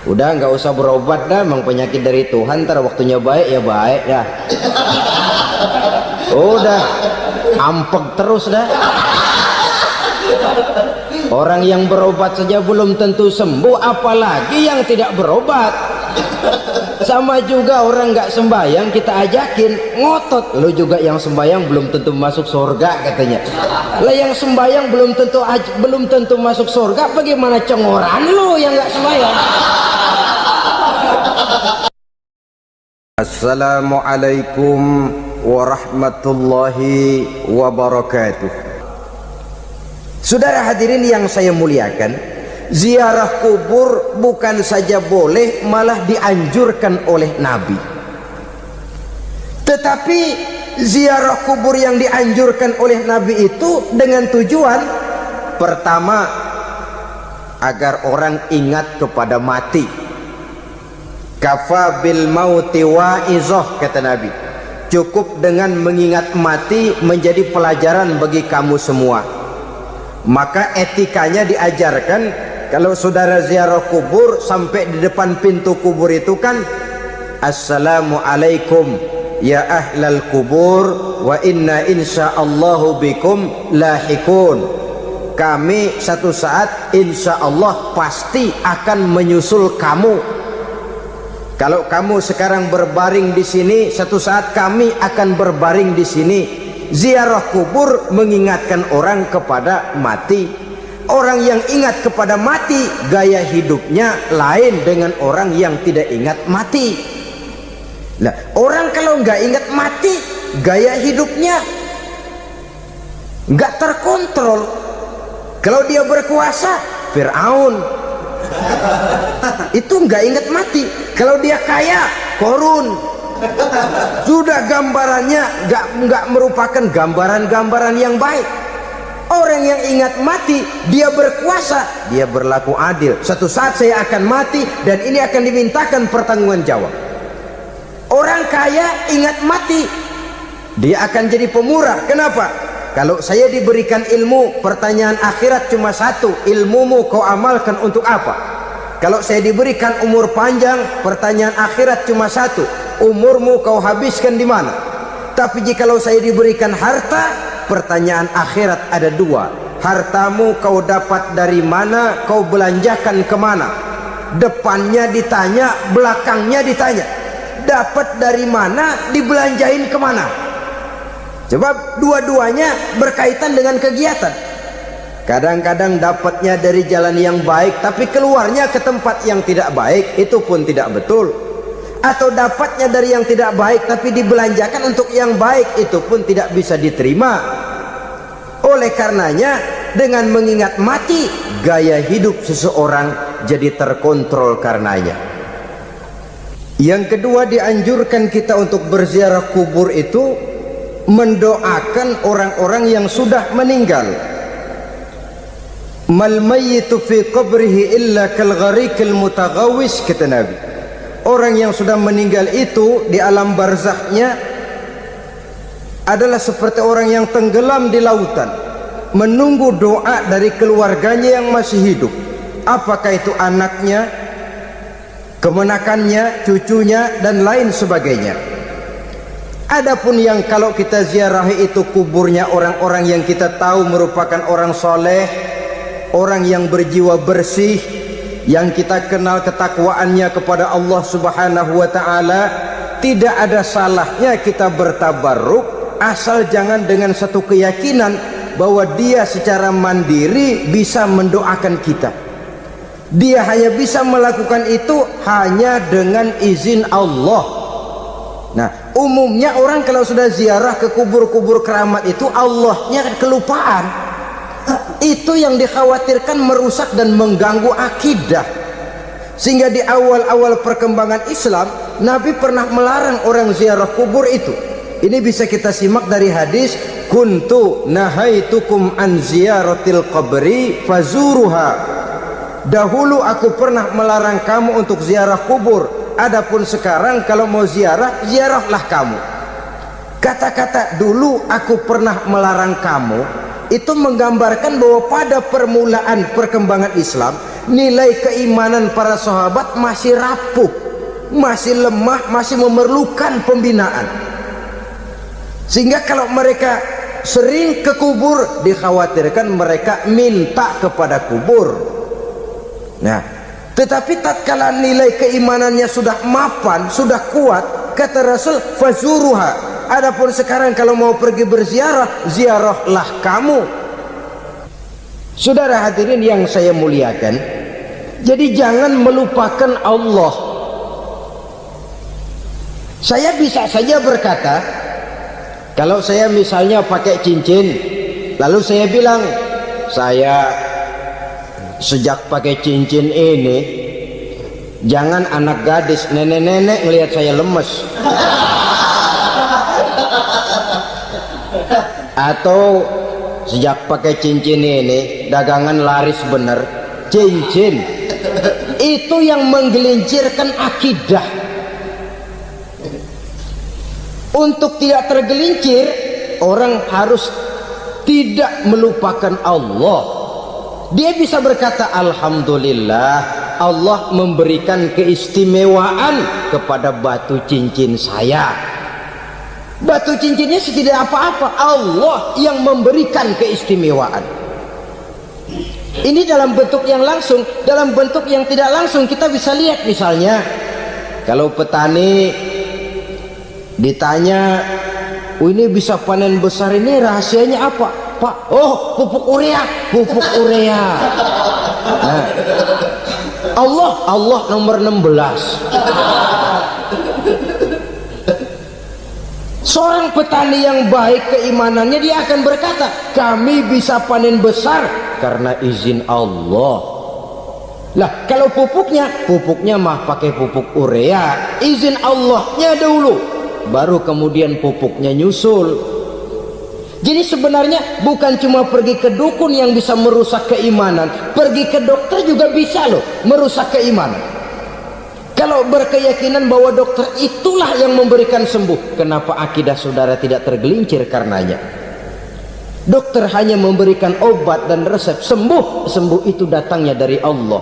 Udah nggak usah berobat dah, emang penyakit dari Tuhan, ntar waktunya baik ya baik dah. Udah ampek terus dah. Orang yang berobat saja belum tentu sembuh, apalagi yang tidak berobat. Sama juga orang nggak sembahyang kita ajakin ngotot, lu juga yang sembahyang belum tentu masuk surga katanya. Lah yang sembahyang belum tentu masuk surga, bagaimana cengoran lu yang nggak sembahyang? Assalamualaikum warahmatullahi wabarakatuh. Saudara hadirin yang saya muliakan, ziarah kubur bukan saja boleh, malah dianjurkan oleh Nabi. Tetapi ziarah kubur yang dianjurkan oleh Nabi itu dengan tujuan pertama, agar orang ingat kepada mati. Kafa bil mauti wa'izah, kata Nabi. Cukup dengan mengingat mati menjadi pelajaran bagi kamu semua. Maka etikanya diajarkan, kalau saudara ziarah kubur sampai di depan pintu kubur itu kan, Assalamualaikum ya ahlal kubur wa inna insyaallahu bikum lahikun. Kami satu saat insyaallah pasti akan menyusul kamu. Kalau kamu sekarang berbaring di sini, satu saat kami akan berbaring di sini. Ziarah kubur mengingatkan orang kepada mati. Orang yang ingat kepada mati, gaya hidupnya lain dengan orang yang tidak ingat mati. Nah, orang kalau nggak ingat mati, gaya hidupnya nggak terkontrol. Kalau dia berkuasa, Fir'aun. Itu nggak ingat mati. Kalau dia kaya, Korun. Sudah gambarannya nggak merupakan gambaran-gambaran yang baik. Orang yang ingat mati, dia berkuasa, dia berlaku adil. Satu saat saya akan mati dan ini akan dimintakan pertanggungan jawab. Orang kaya ingat mati, dia akan jadi pemurah. Kenapa? Kalau saya diberikan ilmu, pertanyaan akhirat cuma satu, ilmumu kau amalkan untuk apa? Kalau saya diberikan umur panjang, pertanyaan akhirat cuma satu, umurmu kau habiskan di mana? Tapi jikalau saya diberikan harta, pertanyaan akhirat ada dua, hartamu kau dapat dari mana, kau belanjakan kemana? Depannya ditanya, belakangnya ditanya, dapat dari mana, dibelanjain kemana? Sebab dua-duanya berkaitan dengan kegiatan. Kadang-kadang dapatnya dari jalan yang baik, tapi keluarnya ke tempat yang tidak baik, itu pun tidak betul. Atau dapatnya dari yang tidak baik tapi dibelanjakan untuk yang baik, itu pun tidak bisa diterima. Oleh karenanya, dengan mengingat mati, gaya hidup seseorang jadi terkontrol karenanya. Yang kedua, dianjurkan kita untuk berziarah kubur itu mendoakan orang-orang yang sudah meninggal. Mal mayyitu fi qabrihi illa kal gharikil mutaghawis, kata Nabi. Orang yang sudah meninggal itu di alam barzakhnya adalah seperti orang yang tenggelam di lautan, menunggu doa dari keluarganya yang masih hidup. Apakah itu anaknya, kemenakannya, cucunya, dan lain sebagainya. Adapun yang kalau kita ziarahi itu kuburnya orang-orang yang kita tahu merupakan orang soleh, orang yang berjiwa bersih, yang kita kenal ketakwaannya kepada Allah Subhanahu wa ta'ala, tidak ada salahnya kita bertabarruk, asal jangan dengan satu keyakinan bahwa dia secara mandiri bisa mendoakan kita. Dia hanya bisa melakukan itu hanya dengan izin Allah. Nah, umumnya orang kalau sudah ziarah ke kubur-kubur keramat itu, Allahnya kelupaan. Itu yang dikhawatirkan merusak dan mengganggu akidah. Sehingga di awal-awal perkembangan Islam, Nabi pernah melarang orang ziarah kubur itu. Ini bisa kita simak dari hadis, kuntu nahaitukum an ziyaratil qabri fazuruha. Dahulu aku pernah melarang kamu untuk ziarah kubur, adapun sekarang kalau mau ziarah, ziarahlah kamu. Kata-kata dulu aku pernah melarang kamu itu menggambarkan bahwa pada permulaan perkembangan Islam, nilai keimanan para sahabat masih rapuh, masih lemah, masih memerlukan pembinaan. Sehingga kalau mereka sering ke kubur, dikhawatirkan mereka minta kepada kubur. Nah, tetapi tatkala nilai keimanannya sudah mapan, sudah kuat, kata Rasul, fazuruha. Adapun sekarang kalau mau pergi berziarah, ziarahlah kamu. Saudara hadirin yang saya muliakan, jadi jangan melupakan Allah. Saya bisa saja berkata, kalau saya misalnya pakai cincin, lalu saya bilang, saya sejak pakai cincin ini, jangan anak gadis, nenek-nenek ngelihat saya lemes. Atau sejak pakai cincin ini, dagangan laris bener. Cincin itu yang menggelincirkan akidah. Untuk tidak tergelincir, orang harus tidak melupakan Allah. Dia bisa berkata, alhamdulillah, Allah memberikan keistimewaan kepada batu cincin saya. Batu cincinnya tidak apa-apa, Allah yang memberikan keistimewaan. Ini dalam bentuk yang langsung. Dalam bentuk yang tidak langsung kita bisa lihat, misalnya kalau petani ditanya, oh ini bisa panen besar ini rahasianya apa Pak? Oh, pupuk urea, pupuk urea. Nah, Allah nomor 16. Seorang petani yang baik keimanannya, dia akan berkata, kami bisa panen besar karena izin Allah. Lah kalau pupuknya mah pakai pupuk urea, izin Allahnya dulu, baru kemudian pupuknya nyusul. Jadi sebenarnya bukan cuma pergi ke dukun yang bisa merusak keimanan, pergi ke dokter juga bisa loh merusak keimanan. Kalau berkeyakinan bahwa dokter itulah yang memberikan sembuh, kenapa akidah saudara tidak tergelincir karenanya? Dokter hanya memberikan obat dan resep, sembuh itu datangnya dari Allah.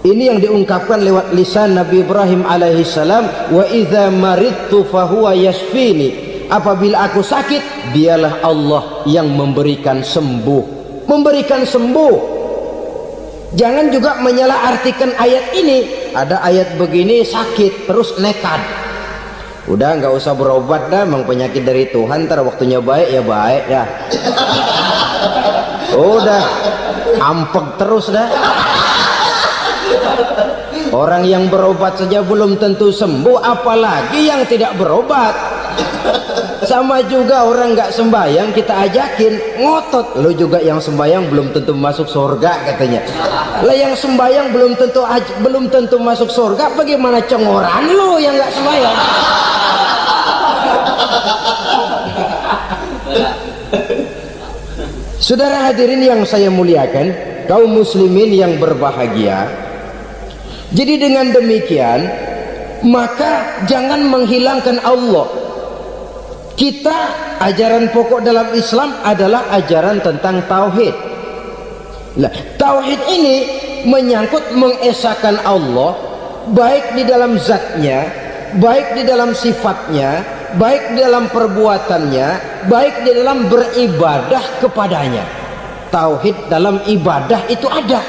Ini yang diungkapkan lewat lisan Nabi Ibrahim alaihissalam, wa idza maridtu fahuwa yashfini. Apabila aku sakit, dialah Allah yang memberikan sembuh. Memberikan sembuh. Jangan juga menyalahartikan ayat ini. Ada ayat begini sakit terus nekat, udah nggak usah berobat dah, memang penyakit dari Tuhan, ntar waktunya baik ya baik dah. Udah ampek terus dah. Orang yang berobat saja belum tentu sembuh, apalagi yang tidak berobat. Sama juga orang nggak sembahyang kita ajakin, ngotot, lo juga yang sembahyang belum tentu masuk surga katanya. Lah yang sembahyang belum tentu masuk surga, bagaimana cengoran lo yang nggak sembahyang? Saudara hadirin yang saya muliakan, kaum muslimin yang berbahagia. Jadi dengan demikian, maka jangan menghilangkan Allah. Kita, ajaran pokok dalam Islam adalah ajaran tentang tauhid. Nah, tauhid ini menyangkut mengesahkan Allah, baik di dalam zatnya, baik di dalam sifatnya, baik di dalam perbuatannya, baik di dalam beribadah kepadanya. Tauhid dalam ibadah itu ada.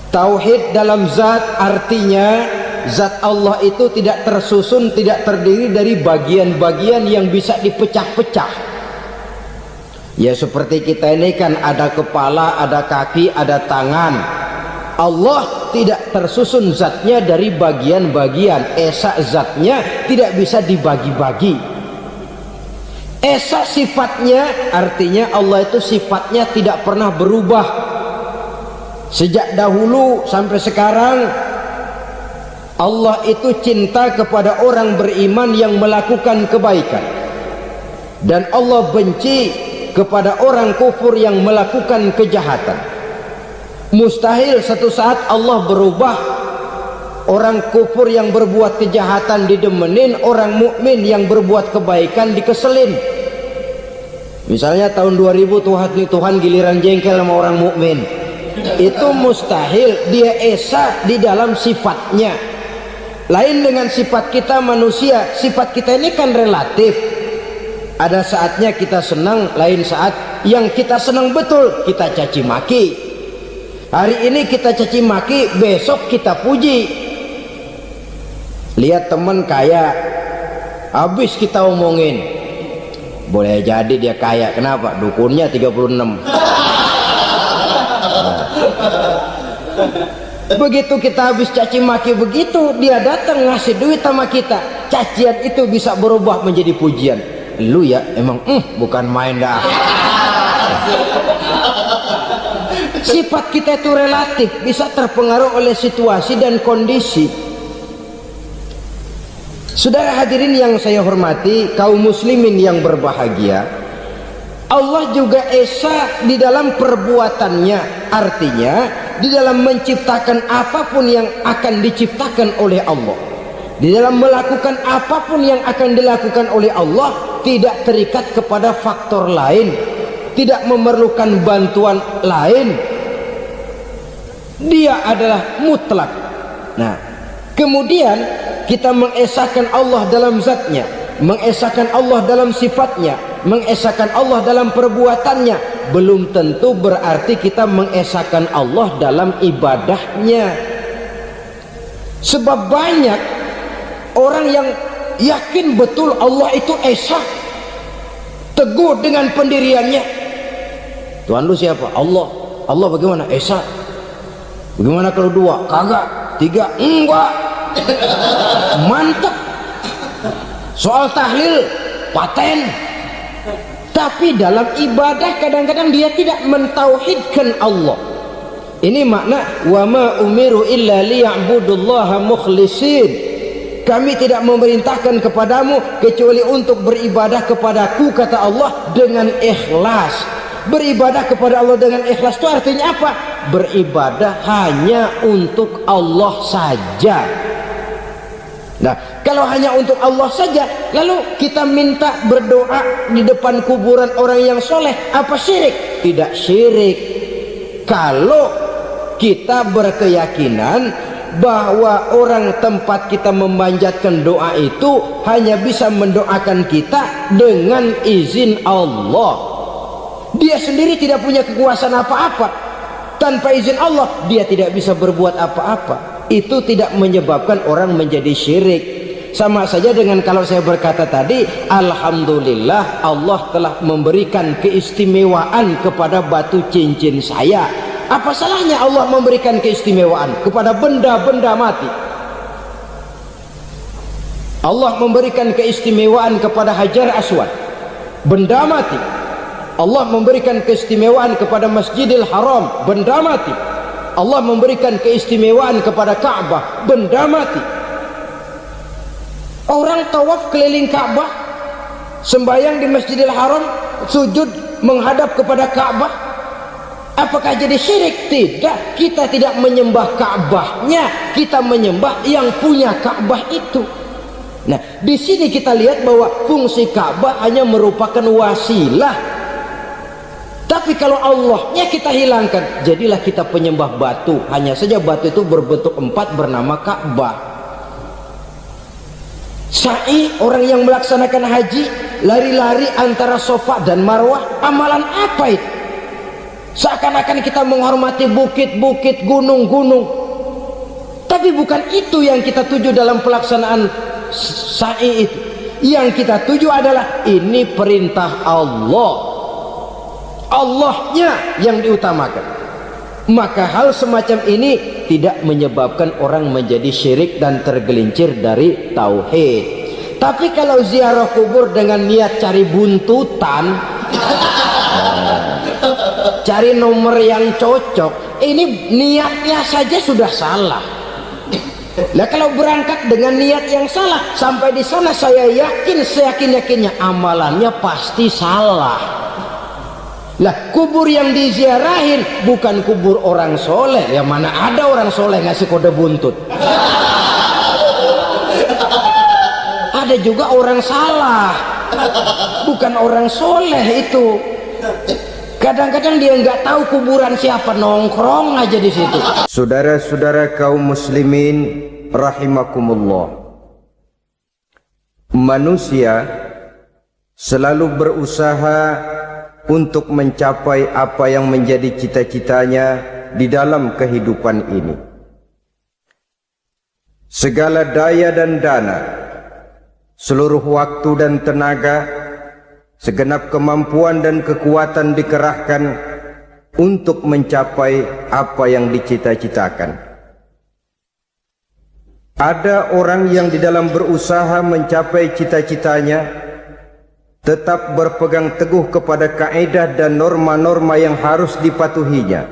Tauhid dalam zat artinya zat Allah itu tidak tersusun, tidak terdiri dari bagian-bagian yang bisa dipecah-pecah. Ya seperti kita ini kan ada kepala, ada kaki, ada tangan. Allah tidak tersusun zatnya dari bagian-bagian. Esa zatnya tidak bisa dibagi-bagi. Esa sifatnya artinya Allah itu sifatnya tidak pernah berubah. Sejak dahulu sampai sekarang, Allah itu cinta kepada orang beriman yang melakukan kebaikan, dan Allah benci kepada orang kufur yang melakukan kejahatan. Mustahil satu saat Allah berubah, orang kufur yang berbuat kejahatan didemenin, orang mukmin yang berbuat kebaikan dikeselin. Misalnya tahun 2000 Tuhan giliran jengkel sama orang mukmin, itu mustahil. Dia esa di dalam sifatnya. Lain dengan sifat kita manusia. Sifat kita ini kan relatif. Ada saatnya kita senang, lain saat yang kita senang betul kita caci maki. Hari ini kita caci maki, besok kita puji. Lihat teman kaya, habis kita omongin, boleh jadi dia kaya. Kenapa? Dukunnya 36. Begitu kita habis caci maki begitu, dia datang ngasih duit sama kita. Cacian itu bisa berubah menjadi pujian. Lu ya emang bukan main dah. Sifat kita itu relatif, bisa terpengaruh oleh situasi dan kondisi. Saudara hadirin yang saya hormati, kaum muslimin yang berbahagia, Allah juga esa di dalam perbuatannya. Artinya di dalam menciptakan apapun yang akan diciptakan oleh Allah, di dalam melakukan apapun yang akan dilakukan oleh Allah, tidak terikat kepada faktor lain, tidak memerlukan bantuan lain. Dia adalah mutlak. Nah, kemudian kita mengesahkan Allah dalam zatnya, mengesahkan Allah dalam sifatnya, mengesahkan Allah dalam perbuatannya. Belum tentu berarti kita mengesahkan Allah dalam ibadahnya. Sebab banyak orang yang yakin betul Allah itu esa, teguh dengan pendiriannya. Tuhan lu siapa? Allah. Allah bagaimana? Esa. Bagaimana kalau dua? Kagak. Tiga? Enggak. Mantap. Soal tahlil paten. Tapi dalam ibadah kadang-kadang dia tidak mentauhidkan Allah. Ini makna wa ma umiru illa liya'budullaha mukhlisin. Kami tidak memerintahkan kepadamu kecuali untuk beribadah kepadaku, kata Allah, dengan ikhlas. Beribadah kepada Allah dengan ikhlas itu artinya apa? Beribadah hanya untuk Allah saja. Nah, kalau hanya untuk Allah saja, lalu kita minta berdoa di depan kuburan orang yang soleh, apa syirik? Tidak syirik. Kalau kita berkeyakinan bahwa orang tempat kita memanjatkan doa itu hanya bisa mendoakan kita dengan izin Allah. Dia sendiri tidak punya kekuasaan apa-apa. Tanpa izin Allah dia tidak bisa berbuat apa-apa. Itu tidak menyebabkan orang menjadi syirik. Sama saja dengan kalau saya berkata tadi, alhamdulillah Allah telah memberikan keistimewaan kepada batu cincin saya. Apa salahnya Allah memberikan keistimewaan kepada benda-benda mati? Allah memberikan keistimewaan kepada Hajar Aswad, benda mati. Allah memberikan keistimewaan kepada Masjidil Haram, benda mati. Allah memberikan keistimewaan kepada Ka'bah, benda mati. Orang tawaf keliling Ka'bah, sembahyang di Masjidil Haram, sujud menghadap kepada Ka'bah, apakah jadi syirik? Tidak. Kita tidak menyembah Ka'bahnya, kita menyembah yang punya Ka'bah itu. Nah, di sini kita lihat bahwa fungsi Ka'bah hanya merupakan wasilah. Tapi kalau Allahnya kita hilangkan, jadilah kita penyembah batu. Hanya saja batu itu berbentuk 4 bernama Ka'bah. Sa'i, orang yang melaksanakan haji, lari-lari antara Safa dan Marwah, amalan apa itu? Seakan-akan kita menghormati bukit-bukit, gunung-gunung. Tapi bukan itu yang kita tuju dalam pelaksanaan sa'i itu. Yang kita tuju adalah ini perintah Allah, Allahnya yang diutamakan. Maka hal semacam ini tidak menyebabkan orang menjadi syirik dan tergelincir dari tauhid. Tapi kalau ziarah kubur dengan niat cari buntutan, cari nomor yang cocok, ini niatnya saja sudah salah. Nah, kalau berangkat dengan niat yang salah, sampai di sana saya yakin, seyakin-yakinnya amalannya pasti salah. Lah, kubur yang diziarahin bukan kubur orang soleh. Ya mana ada orang soleh ngasih kode buntut. Ada juga orang salah, bukan orang soleh itu. Kadang-kadang dia nggak tahu kuburan siapa, nongkrong aja di situ. Saudara-saudara kaum muslimin rahimakumullah, manusia selalu berusaha untuk mencapai apa yang menjadi cita-citanya di dalam kehidupan ini. Segala daya dan dana, seluruh waktu dan tenaga, segenap kemampuan dan kekuatan dikerahkan untuk mencapai apa yang dicita-citakan. Ada orang yang di dalam berusaha mencapai cita-citanya tetap berpegang teguh kepada kaedah dan norma-norma yang harus dipatuhinya,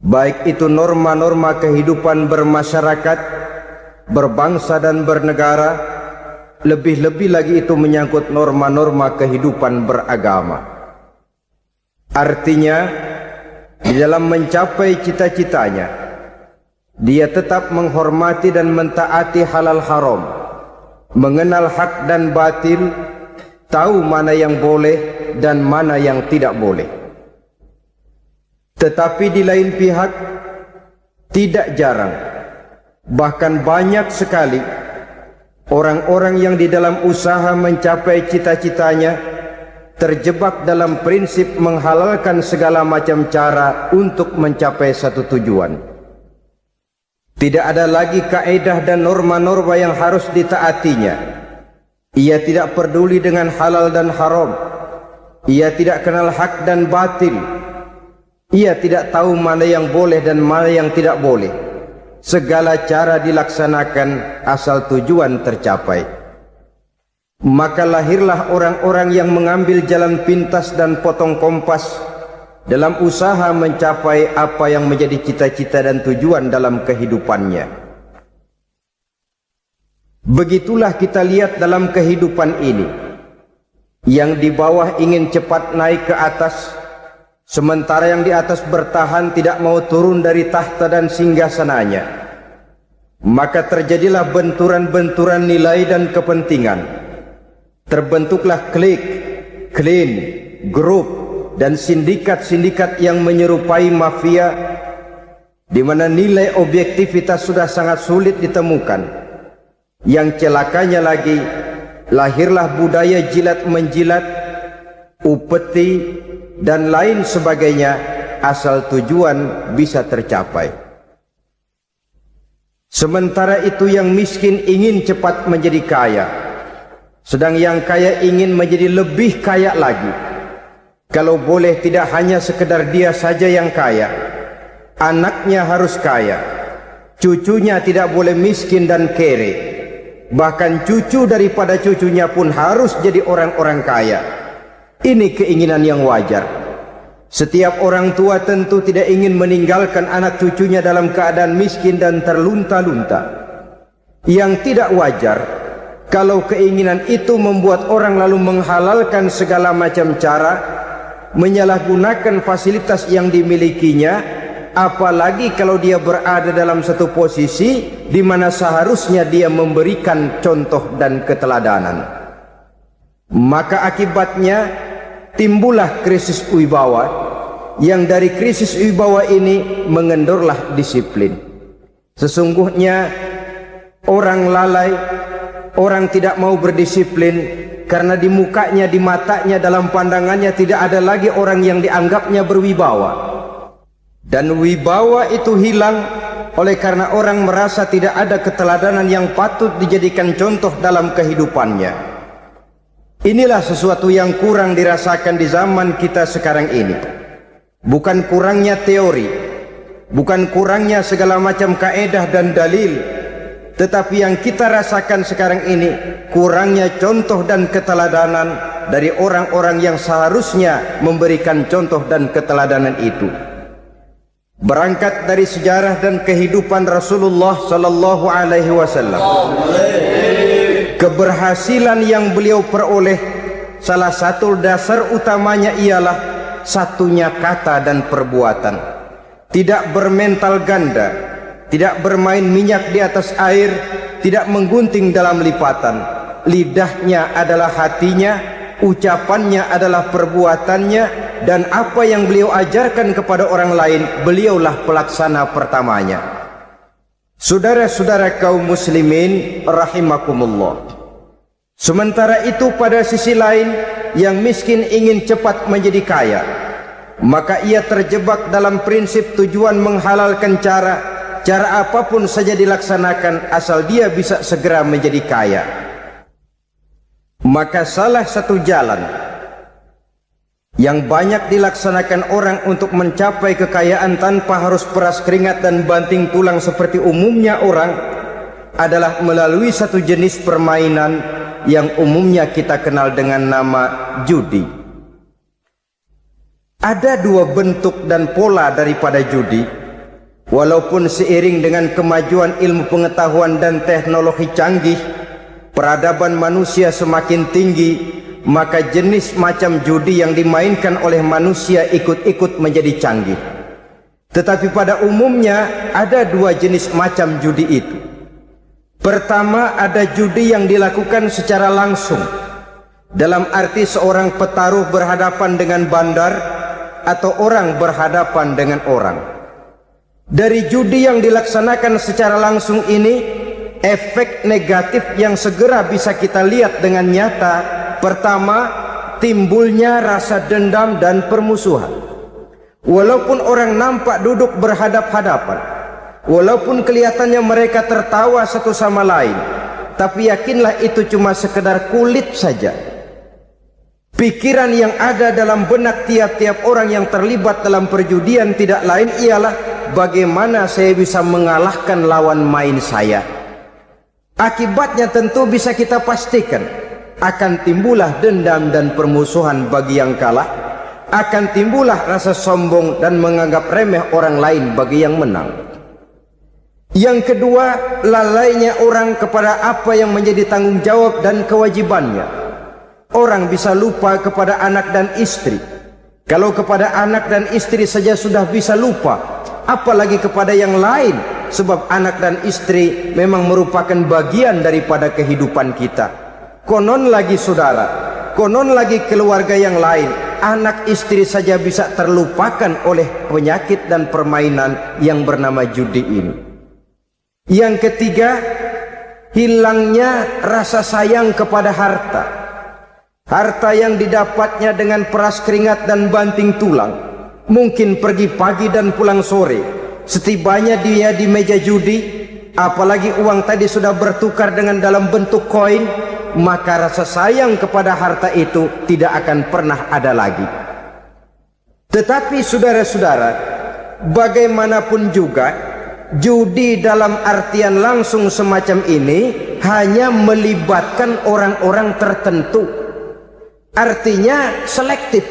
baik itu norma-norma kehidupan bermasyarakat, berbangsa dan bernegara, lebih-lebih lagi itu menyangkut norma-norma kehidupan beragama. Artinya, di dalam mencapai cita-citanya, dia tetap menghormati dan mentaati halal haram, mengenal hak dan batil, tahu mana yang boleh dan mana yang tidak boleh. Tetapi di lain pihak, tidak jarang, bahkan banyak sekali orang-orang yang di dalam usaha mencapai cita-citanya terjebak dalam prinsip menghalalkan segala macam cara untuk mencapai satu tujuan. Tidak ada lagi kaedah dan norma-norma yang harus ditaatinya. Ia tidak peduli dengan halal dan haram. Ia tidak kenal hak dan batil. Ia tidak tahu mana yang boleh dan mana yang tidak boleh. Segala cara dilaksanakan asal tujuan tercapai. Maka lahirlah orang-orang yang mengambil jalan pintas dan potong kompas dalam usaha mencapai apa yang menjadi cita-cita dan tujuan dalam kehidupannya. Begitulah kita lihat dalam kehidupan ini. Yang di bawah ingin cepat naik ke atas, sementara yang di atas bertahan tidak mau turun dari tahta dan singgasananya. Maka terjadilah benturan-benturan nilai dan kepentingan. Terbentuklah klik, klan, grup, dan sindikat-sindikat yang menyerupai mafia, di mana nilai objektivitas sudah sangat sulit ditemukan. Yang celakanya lagi, lahirlah budaya jilat-menjilat, upeti, dan lain sebagainya asal tujuan bisa tercapai. Sementara itu yang miskin ingin cepat menjadi kaya, sedang yang kaya ingin menjadi lebih kaya lagi. Kalau boleh tidak hanya sekedar dia saja yang kaya, anaknya harus kaya, cucunya tidak boleh miskin dan kere. Bahkan cucu daripada cucunya pun harus jadi orang-orang kaya. Ini keinginan yang wajar. Setiap orang tua tentu tidak ingin meninggalkan anak cucunya dalam keadaan miskin dan terlunta-lunta. Yang tidak wajar, kalau keinginan itu membuat orang lalu menghalalkan segala macam cara, menyalahgunakan fasilitas yang dimilikinya, apalagi kalau dia berada dalam satu posisi di mana seharusnya dia memberikan contoh dan keteladanan. Maka akibatnya timbullah krisis wibawa, yang dari krisis wibawa ini mengendorlah disiplin. Sesungguhnya orang lalai, orang tidak mau berdisiplin karena di mukanya, di matanya, dalam pandangannya tidak ada lagi orang yang dianggapnya berwibawa. Dan wibawa itu hilang oleh karena orang merasa tidak ada keteladanan yang patut dijadikan contoh dalam kehidupannya. Inilah sesuatu yang kurang dirasakan di zaman kita sekarang ini. Bukan kurangnya teori, bukan kurangnya segala macam kaedah dan dalil, tetapi yang kita rasakan sekarang ini kurangnya contoh dan keteladanan dari orang-orang yang seharusnya memberikan contoh dan keteladanan itu. Berangkat dari sejarah dan kehidupan Rasulullah sallallahu alaihi wasallam, keberhasilan yang beliau peroleh, salah satu dasar utamanya ialah satunya kata dan perbuatan. Tidak bermental ganda, tidak bermain minyak di atas air, tidak menggunting dalam lipatan. Lidahnya adalah hatinya, ucapannya adalah perbuatannya, dan apa yang beliau ajarkan kepada orang lain, beliaulah pelaksana pertamanya. Saudara-saudara kaum muslimin rahimakumullah. Sementara itu pada sisi lain, yang miskin ingin cepat menjadi kaya, maka ia terjebak dalam prinsip tujuan menghalalkan cara apapun saja dilaksanakan asal dia bisa segera menjadi kaya. Maka salah satu jalan yang banyak dilaksanakan orang untuk mencapai kekayaan tanpa harus peras keringat dan banting tulang seperti umumnya orang adalah melalui satu jenis permainan yang umumnya kita kenal dengan nama judi. Ada dua bentuk dan pola daripada judi. Walaupun seiring dengan kemajuan ilmu pengetahuan dan teknologi canggih, peradaban manusia semakin tinggi, maka jenis macam judi yang dimainkan oleh manusia ikut-ikut menjadi canggih. Tetapi pada umumnya ada dua jenis macam judi itu. Pertama, ada judi yang dilakukan secara langsung, dalam arti seorang petaruh berhadapan dengan bandar atau orang berhadapan dengan orang. Dari judi yang dilaksanakan secara langsung ini, efek negatif yang segera bisa kita lihat dengan nyata. Pertama, timbulnya rasa dendam dan permusuhan. Walaupun orang nampak duduk berhadap-hadapan, walaupun kelihatannya mereka tertawa satu sama lain, tapi yakinlah itu cuma sekedar kulit saja. Pikiran yang ada dalam benak tiap-tiap orang yang terlibat dalam perjudian tidak lain ialah bagaimana saya bisa mengalahkan lawan main saya. Akibatnya tentu bisa kita pastikan akan timbullah dendam dan permusuhan bagi yang kalah, akan timbullah rasa sombong dan menganggap remeh orang lain bagi yang menang. Yang kedua, lalainya orang kepada apa yang menjadi tanggung jawab dan kewajibannya. Orang bisa lupa kepada anak dan istri. Kalau kepada anak dan istri saja sudah bisa lupa, apalagi kepada yang lain, sebab anak dan istri memang merupakan bagian daripada kehidupan kita. Konon lagi saudara, konon lagi keluarga yang lain, anak istri saja bisa terlupakan oleh penyakit dan permainan yang bernama judi ini. Yang ketiga, hilangnya rasa sayang kepada harta. Harta yang didapatnya dengan peras keringat dan banting tulang, mungkin pergi pagi dan pulang sore. Setibanya dia di meja judi, apalagi uang tadi sudah bertukar dengan dalam bentuk koin, maka rasa sayang kepada harta itu tidak akan pernah ada lagi. Tetapi saudara-saudara, bagaimanapun juga, judi dalam artian langsung semacam ini hanya melibatkan orang-orang tertentu. Artinya selektif.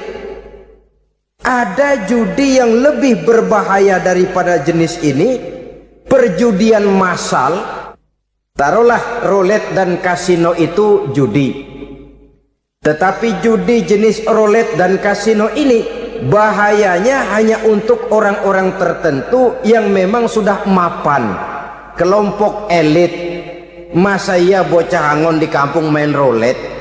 Ada judi yang lebih berbahaya daripada jenis ini, perjudian massal. Taruhlah roulette dan kasino itu judi. Tetapi judi jenis roulette dan kasino ini bahayanya hanya untuk orang-orang tertentu yang memang sudah mapan, kelompok elit. Masa iya bocah angon di kampung main roulette?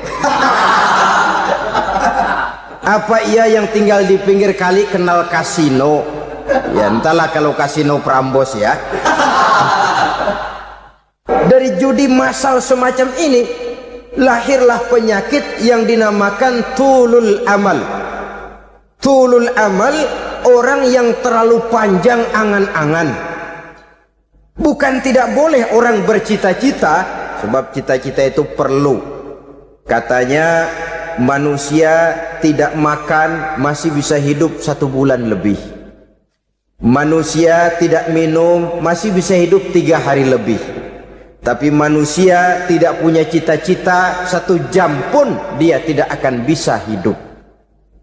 Apa ia yang tinggal di pinggir kali kenal kasino? Ya entahlah kalau kasino Prambos ya. Dari judi massal semacam ini lahirlah penyakit yang dinamakan tulul amal. Tulul amal, orang yang terlalu panjang angan-angan. Bukan tidak boleh orang bercita-cita, sebab cita-cita itu perlu. Katanya manusia tidak makan masih bisa hidup 1 bulan lebih. Manusia tidak minum masih bisa hidup 3 hari lebih. Tapi manusia tidak punya cita-cita 1 jam pun dia tidak akan bisa hidup.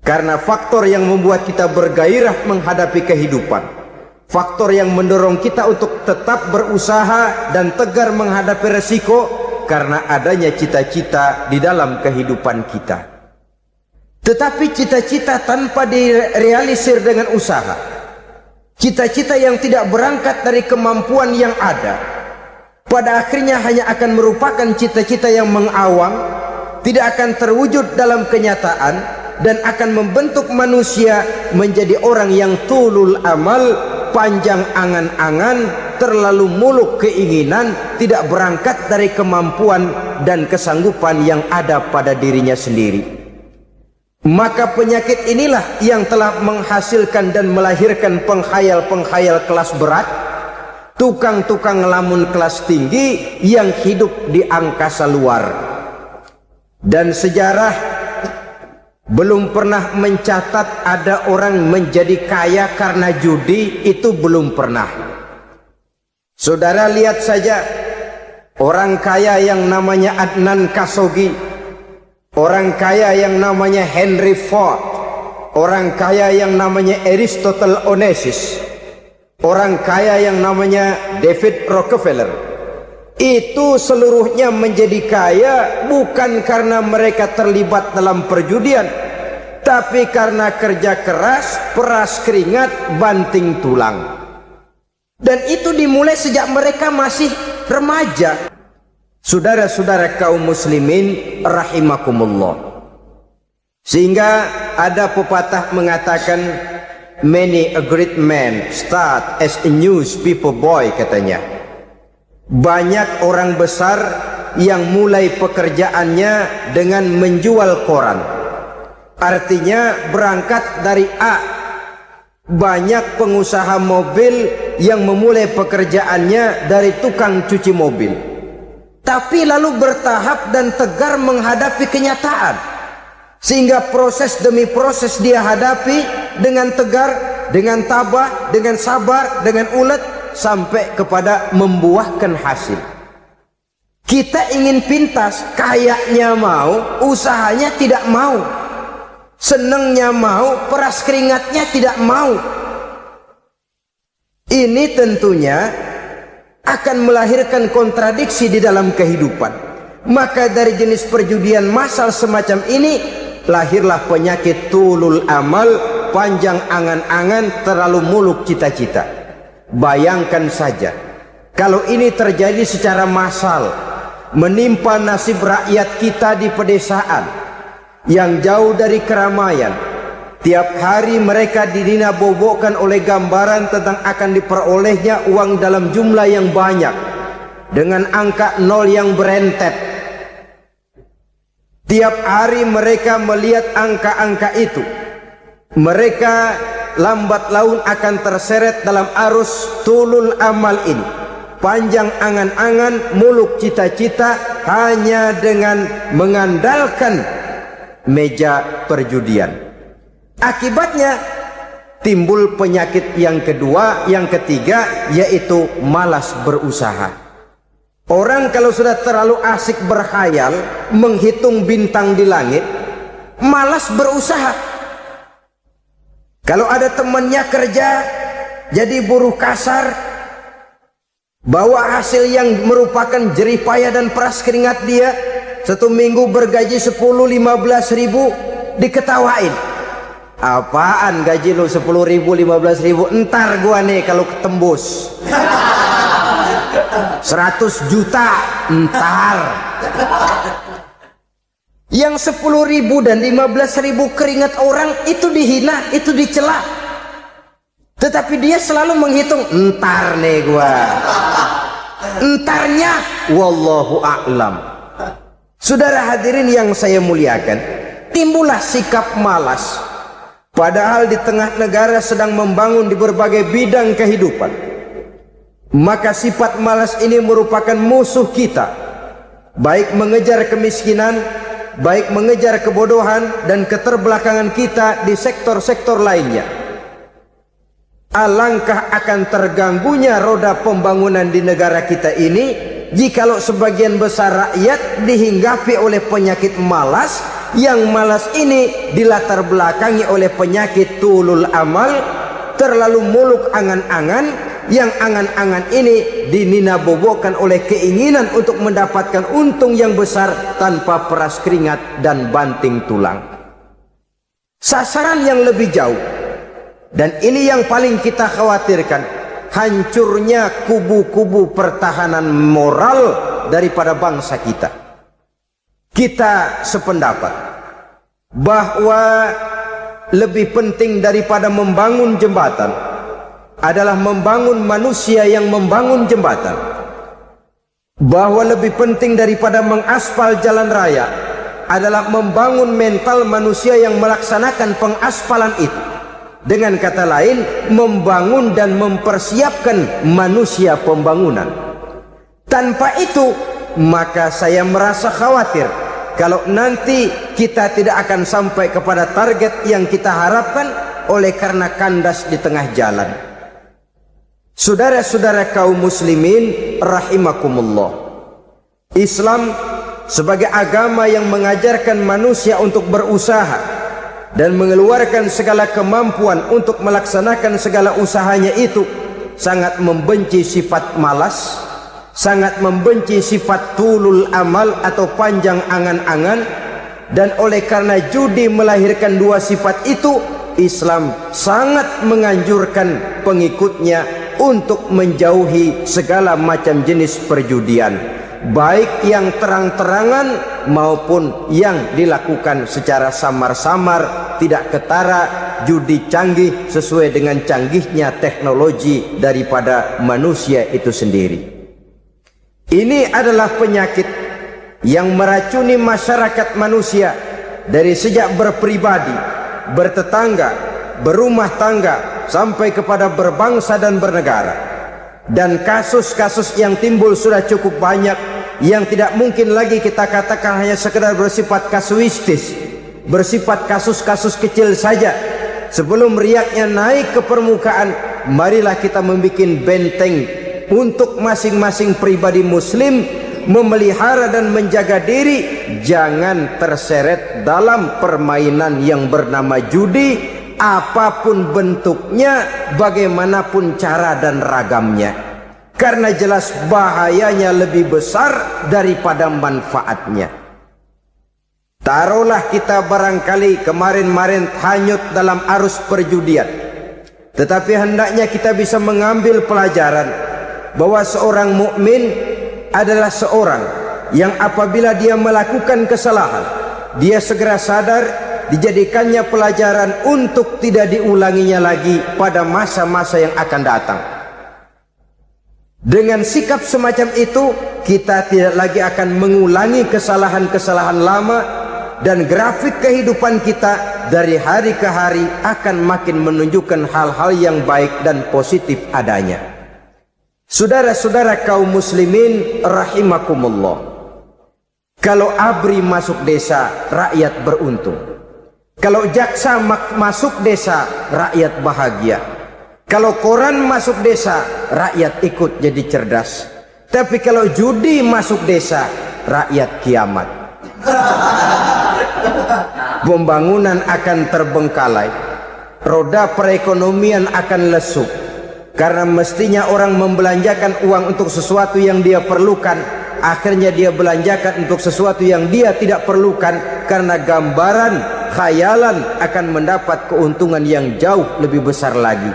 Karena faktor yang membuat kita bergairah menghadapi kehidupan, faktor yang mendorong kita untuk tetap berusaha dan tegar menghadapi resiko, karena adanya cita-cita di dalam kehidupan kita. Tetapi cita-cita tanpa direalisir dengan usaha, cita-cita yang tidak berangkat dari kemampuan yang ada, pada akhirnya hanya akan merupakan cita-cita yang mengawang, tidak akan terwujud dalam kenyataan, dan akan membentuk manusia menjadi orang yang tulul amal, panjang angan-angan, terlalu muluk keinginan, tidak berangkat dari kemampuan dan kesanggupan yang ada pada dirinya sendiri. Maka penyakit inilah yang telah menghasilkan dan melahirkan penghayal-penghayal kelas berat, tukang-tukang ngelamun kelas tinggi yang hidup di angkasa luar. Dan sejarah belum pernah mencatat ada orang menjadi kaya karena judi, itu belum pernah. Saudara lihat saja orang kaya yang namanya Adnan Khashoggi, orang kaya yang namanya Henry Ford, orang kaya yang namanya Aristotle Onassis, orang kaya yang namanya David Rockefeller. Itu seluruhnya menjadi kaya bukan karena mereka terlibat dalam perjudian, tapi karena kerja keras, peras keringat, banting tulang. Dan itu dimulai sejak mereka masih remaja. Saudara-saudara kaum muslimin rahimakumullah. Sehingga ada pepatah mengatakan, many a great man start as a newspaper boy, katanya. Banyak orang besar yang mulai pekerjaannya dengan menjual koran. Artinya berangkat dari A. Banyak pengusaha mobil yang memulai pekerjaannya dari tukang cuci mobil, tapi lalu bertahap dan tegar menghadapi kenyataan, sehingga proses demi proses dia hadapi dengan tegar, dengan tabah, dengan sabar, dengan ulet, sampai kepada membuahkan hasil. Kita ingin pintas, kayaknya mau, usahanya tidak mau, senengnya mau, peras keringatnya tidak mau. Ini tentunya akan melahirkan kontradiksi di dalam kehidupan. Maka dari jenis perjudian massal semacam ini lahirlah penyakit tulul amal, panjang angan-angan, terlalu muluk cita-cita. Bayangkan saja kalau ini terjadi secara massal, menimpa nasib rakyat kita di pedesaan yang jauh dari keramaian. Tiap hari mereka didina-bobokkan oleh gambaran tentang akan diperolehnya uang dalam jumlah yang banyak dengan angka nol yang berentet. Tiap hari mereka melihat angka-angka itu. Mereka lambat laun akan terseret dalam arus tulul amal ini, panjang angan-angan, muluk cita-cita, hanya dengan mengandalkan meja perjudian. Akibatnya timbul penyakit yang kedua, yang ketiga, yaitu malas berusaha. Orang kalau sudah terlalu asik berkhayal, menghitung bintang di langit, malas berusaha. Kalau ada temannya kerja jadi buruh kasar, bawa hasil yang merupakan jerih payah dan peras keringat dia, satu minggu bergaji 10-15 ribu, diketawain. Apaan gaji lu 10 ribu, 15 ribu? Entar gua nih kalau ketembus 100 juta, entar. Yang 10.000 dan 15.000 keringat orang itu dihina, itu dicela. Tetapi dia selalu menghitung, entar nih gua. Entarnya wallahu a'lam. Saudara hadirin yang saya muliakan, timbullah sikap malas. Padahal di tengah negara sedang membangun di berbagai bidang kehidupan. Maka sifat malas ini merupakan musuh kita, baik mengejar kemiskinan, baik mengejar kebodohan dan keterbelakangan kita di sektor-sektor lainnya. Alangkah akan terganggunya roda pembangunan di negara kita ini jikalau sebagian besar rakyat dihinggapi oleh penyakit malas, yang malas ini dilatar belakangi oleh penyakit tulul amal, terlalu muluk angan-angan, yang angan-angan ini dininabobokan oleh keinginan untuk mendapatkan untung yang besar tanpa peras keringat dan banting tulang. Sasaran yang lebih jauh, dan ini yang paling kita khawatirkan, hancurnya kubu-kubu pertahanan moral daripada bangsa kita. Kita sependapat bahwa lebih penting daripada membangun jembatan adalah membangun manusia yang membangun jembatan, bahwa lebih penting daripada mengaspal jalan raya adalah membangun mental manusia yang melaksanakan pengaspalan itu. Dengan kata lain, membangun dan mempersiapkan manusia pembangunan. Tanpa itu, maka saya merasa khawatir kalau nanti kita tidak akan sampai kepada target yang kita harapkan oleh karena kandas di tengah jalan. Saudara-saudara kaum muslimin rahimakumullah, Islam sebagai agama yang mengajarkan manusia untuk berusaha dan mengeluarkan segala kemampuan untuk melaksanakan segala usahanya itu, sangat membenci sifat malas, sangat membenci sifat tulul amal atau panjang angan-angan. Dan oleh karena judi melahirkan dua sifat itu, Islam sangat menganjurkan pengikutnya untuk menjauhi segala macam jenis perjudian, baik yang terang-terangan maupun yang dilakukan secara samar-samar, tidak ketara, judi canggih sesuai dengan canggihnya teknologi daripada manusia itu sendiri. Ini adalah penyakit yang meracuni masyarakat manusia dari sejak berpribadi, bertetangga, berumah tangga, sampai kepada berbangsa dan bernegara. Dan kasus-kasus yang timbul sudah cukup banyak, yang tidak mungkin lagi kita katakan hanya sekedar bersifat kasuistis, bersifat kasus-kasus kecil saja. Sebelum riaknya naik ke permukaan, marilah kita membuat benteng untuk masing-masing pribadi muslim memelihara dan menjaga diri, jangan terseret dalam permainan yang bernama judi, apapun bentuknya, bagaimanapun cara dan ragamnya, karena jelas bahayanya lebih besar daripada manfaatnya. Taruhlah kita barangkali kemarin-marin hanyut dalam arus perjudian, tetapi hendaknya kita bisa mengambil pelajaran bahwa seorang mukmin adalah seorang yang apabila dia melakukan kesalahan, dia segera sadar, dijadikannya pelajaran untuk tidak diulanginya lagi pada masa-masa yang akan datang. Dengan sikap semacam itu, kita tidak lagi akan mengulangi kesalahan-kesalahan lama, dan grafik kehidupan kita dari hari ke hari akan makin menunjukkan hal-hal yang baik dan positif adanya. Saudara-saudara kaum muslimin rahimakumullah, kalau ABRI masuk desa, rakyat beruntung. Kalau jaksa masuk desa, rakyat bahagia. Kalau koran masuk desa, rakyat ikut jadi cerdas. Tapi kalau judi masuk desa, rakyat kiamat. Pembangunan akan terbengkalai, roda perekonomian akan lesu. Karena mestinya orang membelanjakan uang untuk sesuatu yang dia perlukan, akhirnya dia belanjakan untuk sesuatu yang dia tidak perlukan, karena gambaran, khayalan akan mendapat keuntungan yang jauh lebih besar lagi.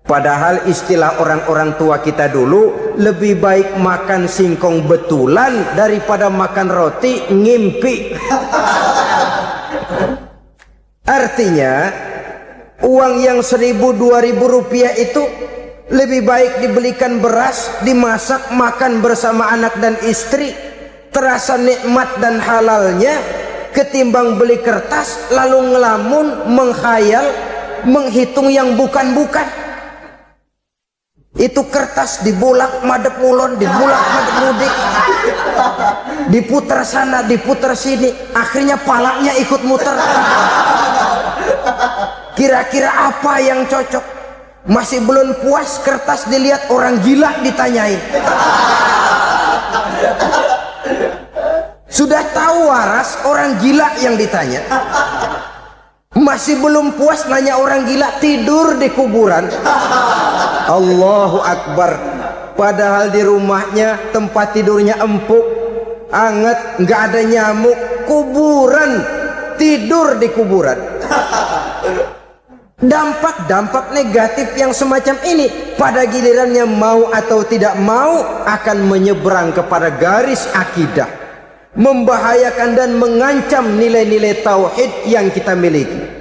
Padahal istilah orang-orang tua kita dulu, lebih baik makan singkong betulan daripada makan roti ngimpi. Artinya uang yang 1.000-2.000 rupiah itu lebih baik dibelikan beras, dimasak, makan bersama anak dan istri, terasa nikmat dan halalnya, ketimbang beli kertas lalu ngelamun, menghayal, menghitung yang bukan-bukan. Itu kertas dibolak madep ulon, dibolak madep mudik, diputar sana, diputar sini, akhirnya palanya ikut muter. Kira-kira apa yang cocok? Masih belum puas, kertas dilihat, orang gila ditanyain. Sudah tahu waras, orang gila yang ditanya. Masih belum puas, nanya orang gila, tidur di kuburan. Allahu Akbar. Padahal di rumahnya tempat tidurnya empuk, anget, nggak ada nyamuk. Kuburan, tidur di kuburan. Dampak-dampak negatif yang semacam ini pada gilirannya mau atau tidak mau akan menyeberang kepada garis akidah, membahayakan dan mengancam nilai-nilai tauhid yang kita miliki.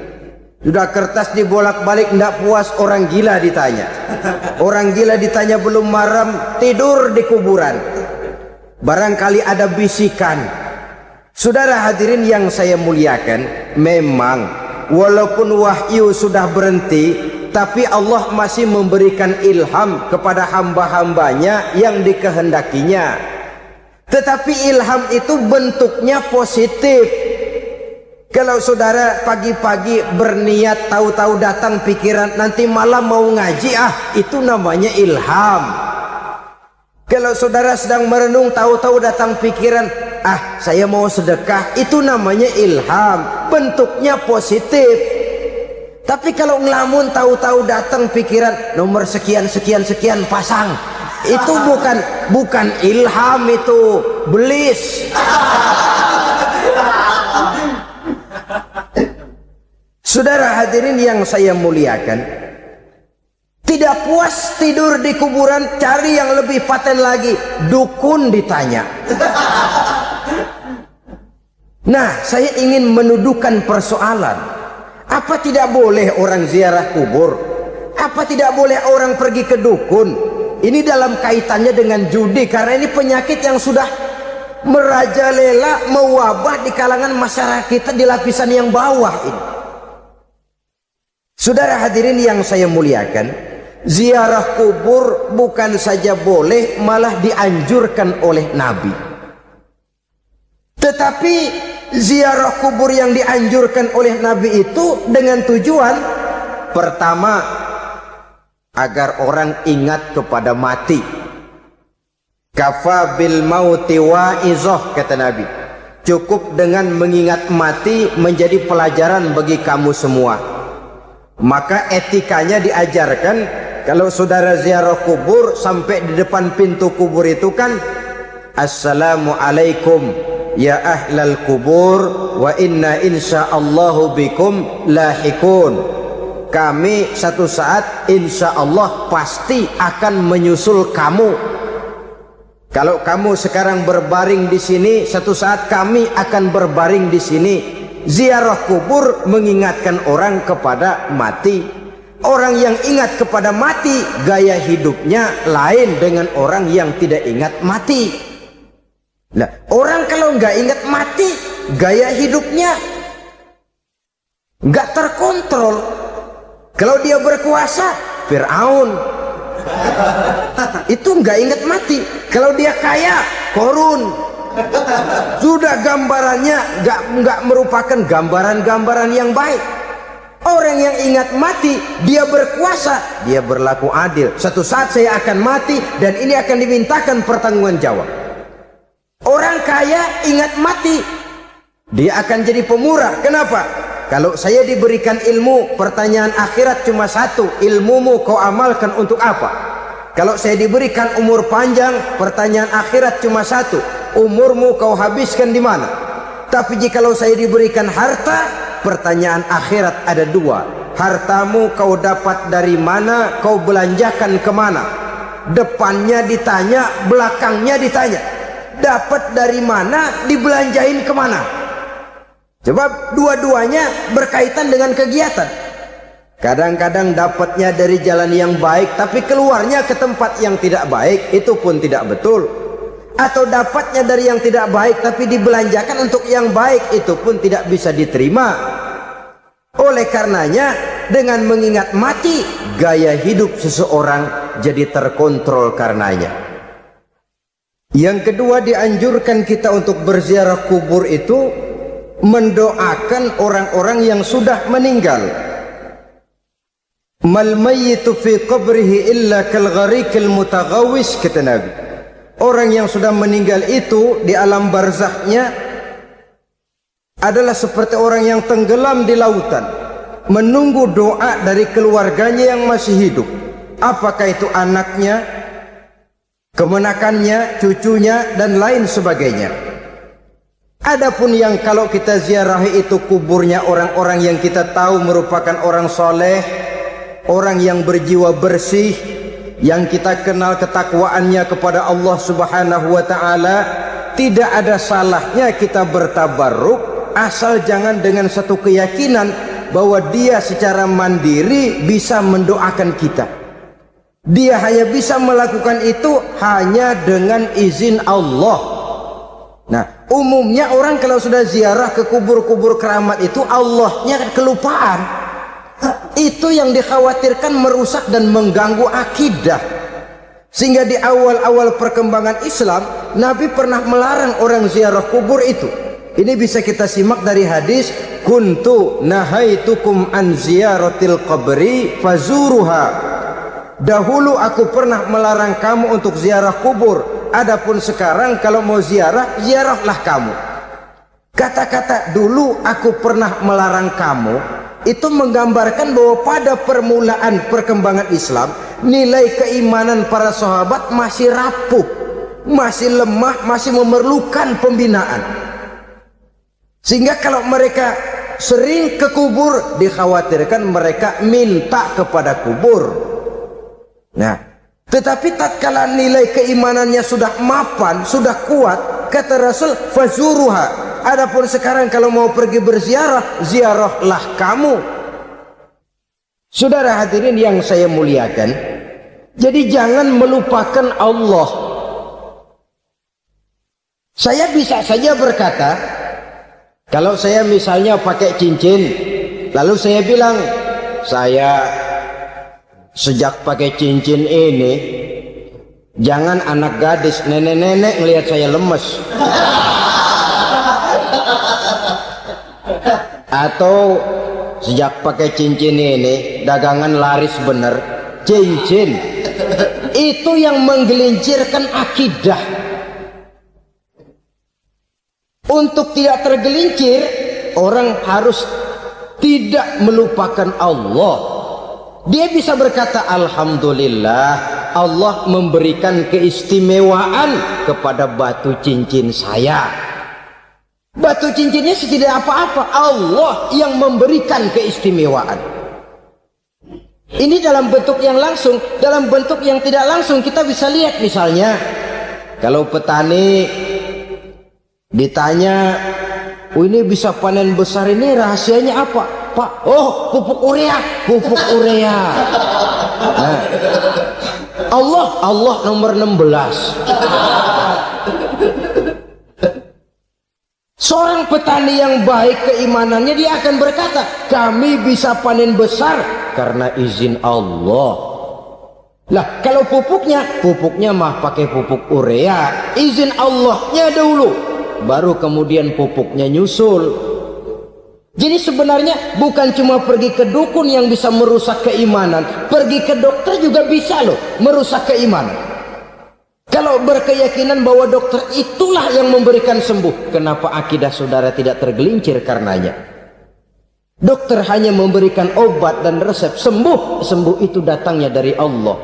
Sudah kertas dibolak-balik, tidak puas, orang gila ditanya. Orang gila ditanya belum maram, tidur di kuburan. Barangkali ada bisikan. Saudara hadirin yang saya muliakan, memang walaupun wahyu sudah berhenti, tapi Allah masih memberikan ilham kepada hamba-hambanya yang dikehendakinya. Tetapi ilham itu bentuknya positif. Kalau saudara pagi-pagi berniat, tahu-tahu datang pikiran nanti malam mau ngaji, itu namanya ilham. Kalau saudara sedang merenung, tahu-tahu datang pikiran, saya mau sedekah, itu namanya ilham, bentuknya positif. Tapi kalau ngelamun, tahu-tahu datang pikiran nomor sekian sekian sekian pasang, itu bukan ilham, itu belis. Saudara hadirin yang saya muliakan, tidak puas tidur di kuburan, cari yang lebih paten lagi, dukun ditanya. Nah, saya ingin menuduhkan persoalan. Apa tidak boleh orang ziarah kubur? Apa tidak boleh orang pergi ke dukun? Ini dalam kaitannya dengan judi, karena ini penyakit yang sudah merajalela, mewabah di kalangan masyarakat kita di lapisan yang bawah ini. Saudara hadirin yang saya muliakan, ziarah kubur bukan saja boleh, malah dianjurkan oleh Nabi. Tetapi ziarah kubur yang dianjurkan oleh Nabi itu dengan tujuan pertama, agar orang ingat kepada mati. Kafa bil mauti wa'izah, kata Nabi. Cukup dengan mengingat mati menjadi pelajaran bagi kamu semua. Maka etikanya diajarkan, kalau saudara ziarah kubur, sampai di depan pintu kubur itu kan, Assalamualaikum ya ahlal kubur wa inna insyaallahu bikum lahikun. Kami satu saat insya Allah pasti akan menyusul kamu. Kalau kamu sekarang berbaring di sini, satu saat kami akan berbaring di sini. Ziarah kubur mengingatkan orang kepada mati. Orang yang ingat kepada mati, gaya hidupnya lain dengan orang yang tidak ingat mati. Nah, orang kalau nggak ingat mati, gaya hidupnya nggak terkontrol. Kalau dia berkuasa, Fir'aun. Itu nggak ingat mati. Kalau dia kaya, Korun. Sudah gambarannya nggak merupakan gambaran-gambaran yang baik. Orang yang ingat mati, dia berkuasa, dia berlaku adil. Satu saat saya akan mati dan ini akan dimintakan pertanggungan jawab. Orang kaya ingat mati, dia akan jadi pemurah. Kenapa? Kalau saya diberikan ilmu, pertanyaan akhirat cuma satu, ilmumu kau amalkan untuk apa? Kalau saya diberikan umur panjang, pertanyaan akhirat cuma satu, umurmu kau habiskan di mana? Tapi jikalau saya diberikan harta, pertanyaan akhirat ada dua, hartamu kau dapat dari mana, kau belanjakan kemana? Depannya ditanya, belakangnya ditanya, dapat dari mana, dibelanjain kemana? Sebab dua-duanya berkaitan dengan kegiatan. Kadang-kadang dapatnya dari jalan yang baik, tapi keluarnya ke tempat yang tidak baik, itu pun tidak betul. Atau dapatnya dari yang tidak baik, tapi dibelanjakan untuk yang baik, itu pun tidak bisa diterima. Oleh karenanya, dengan mengingat mati, gaya hidup seseorang jadi terkontrol karenanya. Yang kedua, dianjurkan kita untuk berziarah kubur itu mendoakan orang-orang yang sudah meninggal. Mal mayyitu fi qabrihi illa kal gharikil mutaghawis, kata Nabi. Orang yang sudah meninggal itu di alam barzakhnya adalah seperti orang yang tenggelam di lautan, menunggu doa dari keluarganya yang masih hidup. Apakah itu anaknya, kemenakannya, cucunya, dan lain sebagainya. Adapun yang kalau kita ziarahi itu kuburnya orang-orang yang kita tahu merupakan orang soleh, orang yang berjiwa bersih, yang kita kenal ketakwaannya kepada Allah Subhanahu wa ta'ala, tidak ada salahnya kita bertabarruk, asal jangan dengan satu keyakinan bahwa dia secara mandiri bisa mendoakan kita. Dia hanya bisa melakukan itu hanya dengan izin Allah. Nah, umumnya orang kalau sudah ziarah ke kubur-kubur keramat itu Allahnya kelupaan. Itu yang dikhawatirkan merusak dan mengganggu akidah. Sehingga di awal-awal perkembangan Islam, Nabi pernah melarang orang ziarah kubur itu. Ini bisa kita simak dari hadis, kuntu nahaitukum an ziyaratil qabri fazuruha. Dahulu aku pernah melarang kamu untuk ziarah kubur, adapun sekarang kalau mau ziarah, ziarahlah kamu. Kata-kata dulu aku pernah melarang kamu itu menggambarkan bahwa pada permulaan perkembangan Islam, nilai keimanan para sahabat masih rapuh, masih lemah, masih memerlukan pembinaan. Sehingga kalau mereka sering ke kubur, dikhawatirkan mereka minta kepada kubur. Nah, tetapi tatkala nilai keimanannya sudah mapan, sudah kuat, kata Rasul, fazuruha. Adapun sekarang kalau mau pergi berziarah, ziarahlah kamu. Saudara hadirin yang saya muliakan, jadi jangan melupakan Allah. Saya bisa saja berkata, kalau saya misalnya pakai cincin, lalu saya bilang, saya sejak pakai cincin ini, jangan anak gadis, nenek-nenek ngelihat saya lemes. Atau sejak pakai cincin ini, dagangan laris bener. Cincin itu yang menggelincirkan akidah. Untuk tidak tergelincir, orang harus tidak melupakan Allah. Dia bisa berkata, alhamdulillah, Allah memberikan keistimewaan kepada batu cincin saya. Batu cincinnya tidak apa-apa, Allah yang memberikan keistimewaan. Ini dalam bentuk yang langsung. Dalam bentuk yang tidak langsung kita bisa lihat, misalnya kalau petani ditanya, oh ini bisa panen besar ini rahasianya apa Pak? Oh, pupuk urea. Pupuk urea. Nah, Allah nomor 16. Seorang petani yang baik keimanannya, dia akan berkata, kami bisa panen besar karena izin Allah. Lah, kalau pupuknya mah pakai pupuk urea, izin Allahnya dulu, baru kemudian pupuknya nyusul. Jadi sebenarnya bukan cuma pergi ke dukun yang bisa merusak keimanan, pergi ke dokter juga bisa loh merusak keimanan. Kalau berkeyakinan bahwa dokter itulah yang memberikan sembuh, kenapa akidah saudara tidak tergelincir karenanya? Dokter hanya memberikan obat dan resep, sembuh itu datangnya dari Allah.